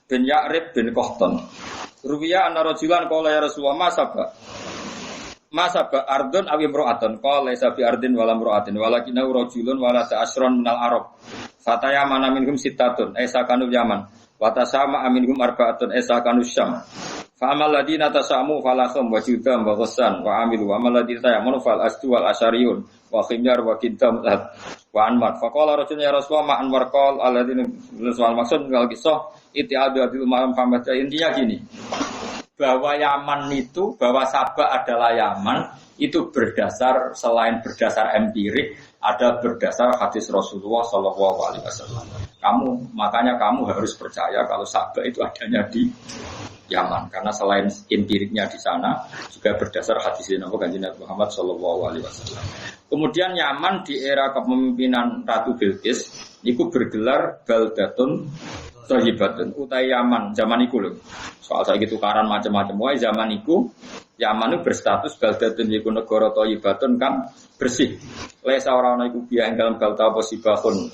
bin Ya'rib bin Qahtan. Ruwiya anna rajulan qala ya Rasulullah ma Sabak ardun aw imra'atun qala sabi ardin wala imra'atin walakinna rajulun wala ta'asron minal arab. Fataya mana minhum sittatun kanu Yaman. Wa tasama minhum arba'atun kanu Syam. Fa amal ladina tasamu falahum wa judam wa ghassan wa amilu amal ladina tayamunu fal asdu wal asyariyun wa khimyar wa kiddam wa anmar fa qala rajulun ya Rasulullah ma anwar qal alladina soal maksud kalau kisah itiadu adil malam pambaca intinya gini bahwa Yaman itu bahwa Sabak adalah Yaman itu berdasar selain berdasar empirik ada berdasar hadis Rasulullah sallallahu alaihi wasallam. Makanya kamu harus percaya kalau Sabak itu adanya di Yaman karena selain empiriknya di sana juga berdasar hadis Nabi Muhammad sallallahu alaihi wasallam. Kemudian Yaman di era kepemimpinan Ratu Bilqis itu bergelar baldatun thayyibatun utai Yaman zaman iku lho. Soal saiki tukaran macam-macam wae zaman iku Yaman itu berstatus baldatun yiku negara thayyibatun kang bersih. Laisa ora ana iku biya ing dalem balta apa sibahun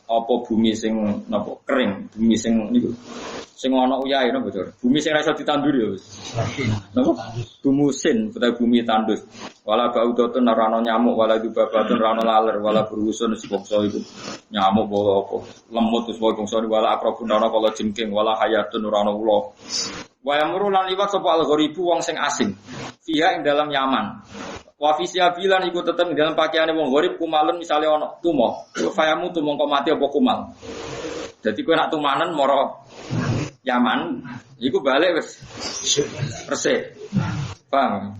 apa bumi sing napa kering, bumi sing niku. Sing ana uyahe napa bocor. Bumi sing ora iso ditanduri ya wis. Napa? Bumusin, utawa bumi tandus. Wala baudotun ora ana nyamuk, wala dubabatun ora ana laler, wala berusun sebangsa iku nyamuk wala apa. Lemut wis bangsa wala akrabun ora ana kala jengking, wala hayatun ora ana ula. Wa yamuru lan liwat sapa al-gharibu wong sing asing. Fiha ing dalam Yaman. Wa fi siabilan iku tetep ing dalam pakaiane wong gharib kumalun misale ana tumo. Fayamu tumo kok mati apa kumal. Dadi kowe nak tumanen mara Yaman iku balik wis resik. Paham?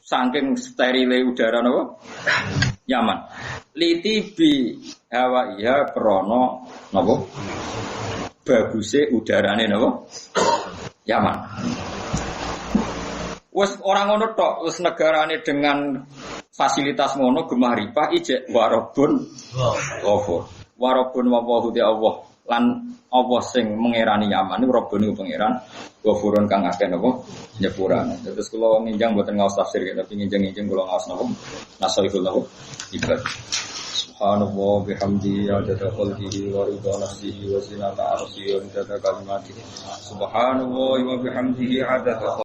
Saking sterile udara napa? Yaman. Liti bi hawa iya krana napa? Baguse udarane napa? Yaman. Wes orang ngono tok, wes negarane dengan fasilitas ngono gemah ripah ijek warabun. Ghafur. Warabun wa Allah lan Allah sing mengerani Yaman niku Rabbun niku pangeran Ghafurun kang akeh napa nyepurane. Terus kula nginjang mboten ngaos tafsir tapi nginjang-nginjang kula ngaos napa nasaihul lahu ibad. Subhanallah bihamdi adada khalqihi wa ridha nafsihi wa zinata arsyihi wa adada kalimatihi. Subhanallah wa bihamdihi adada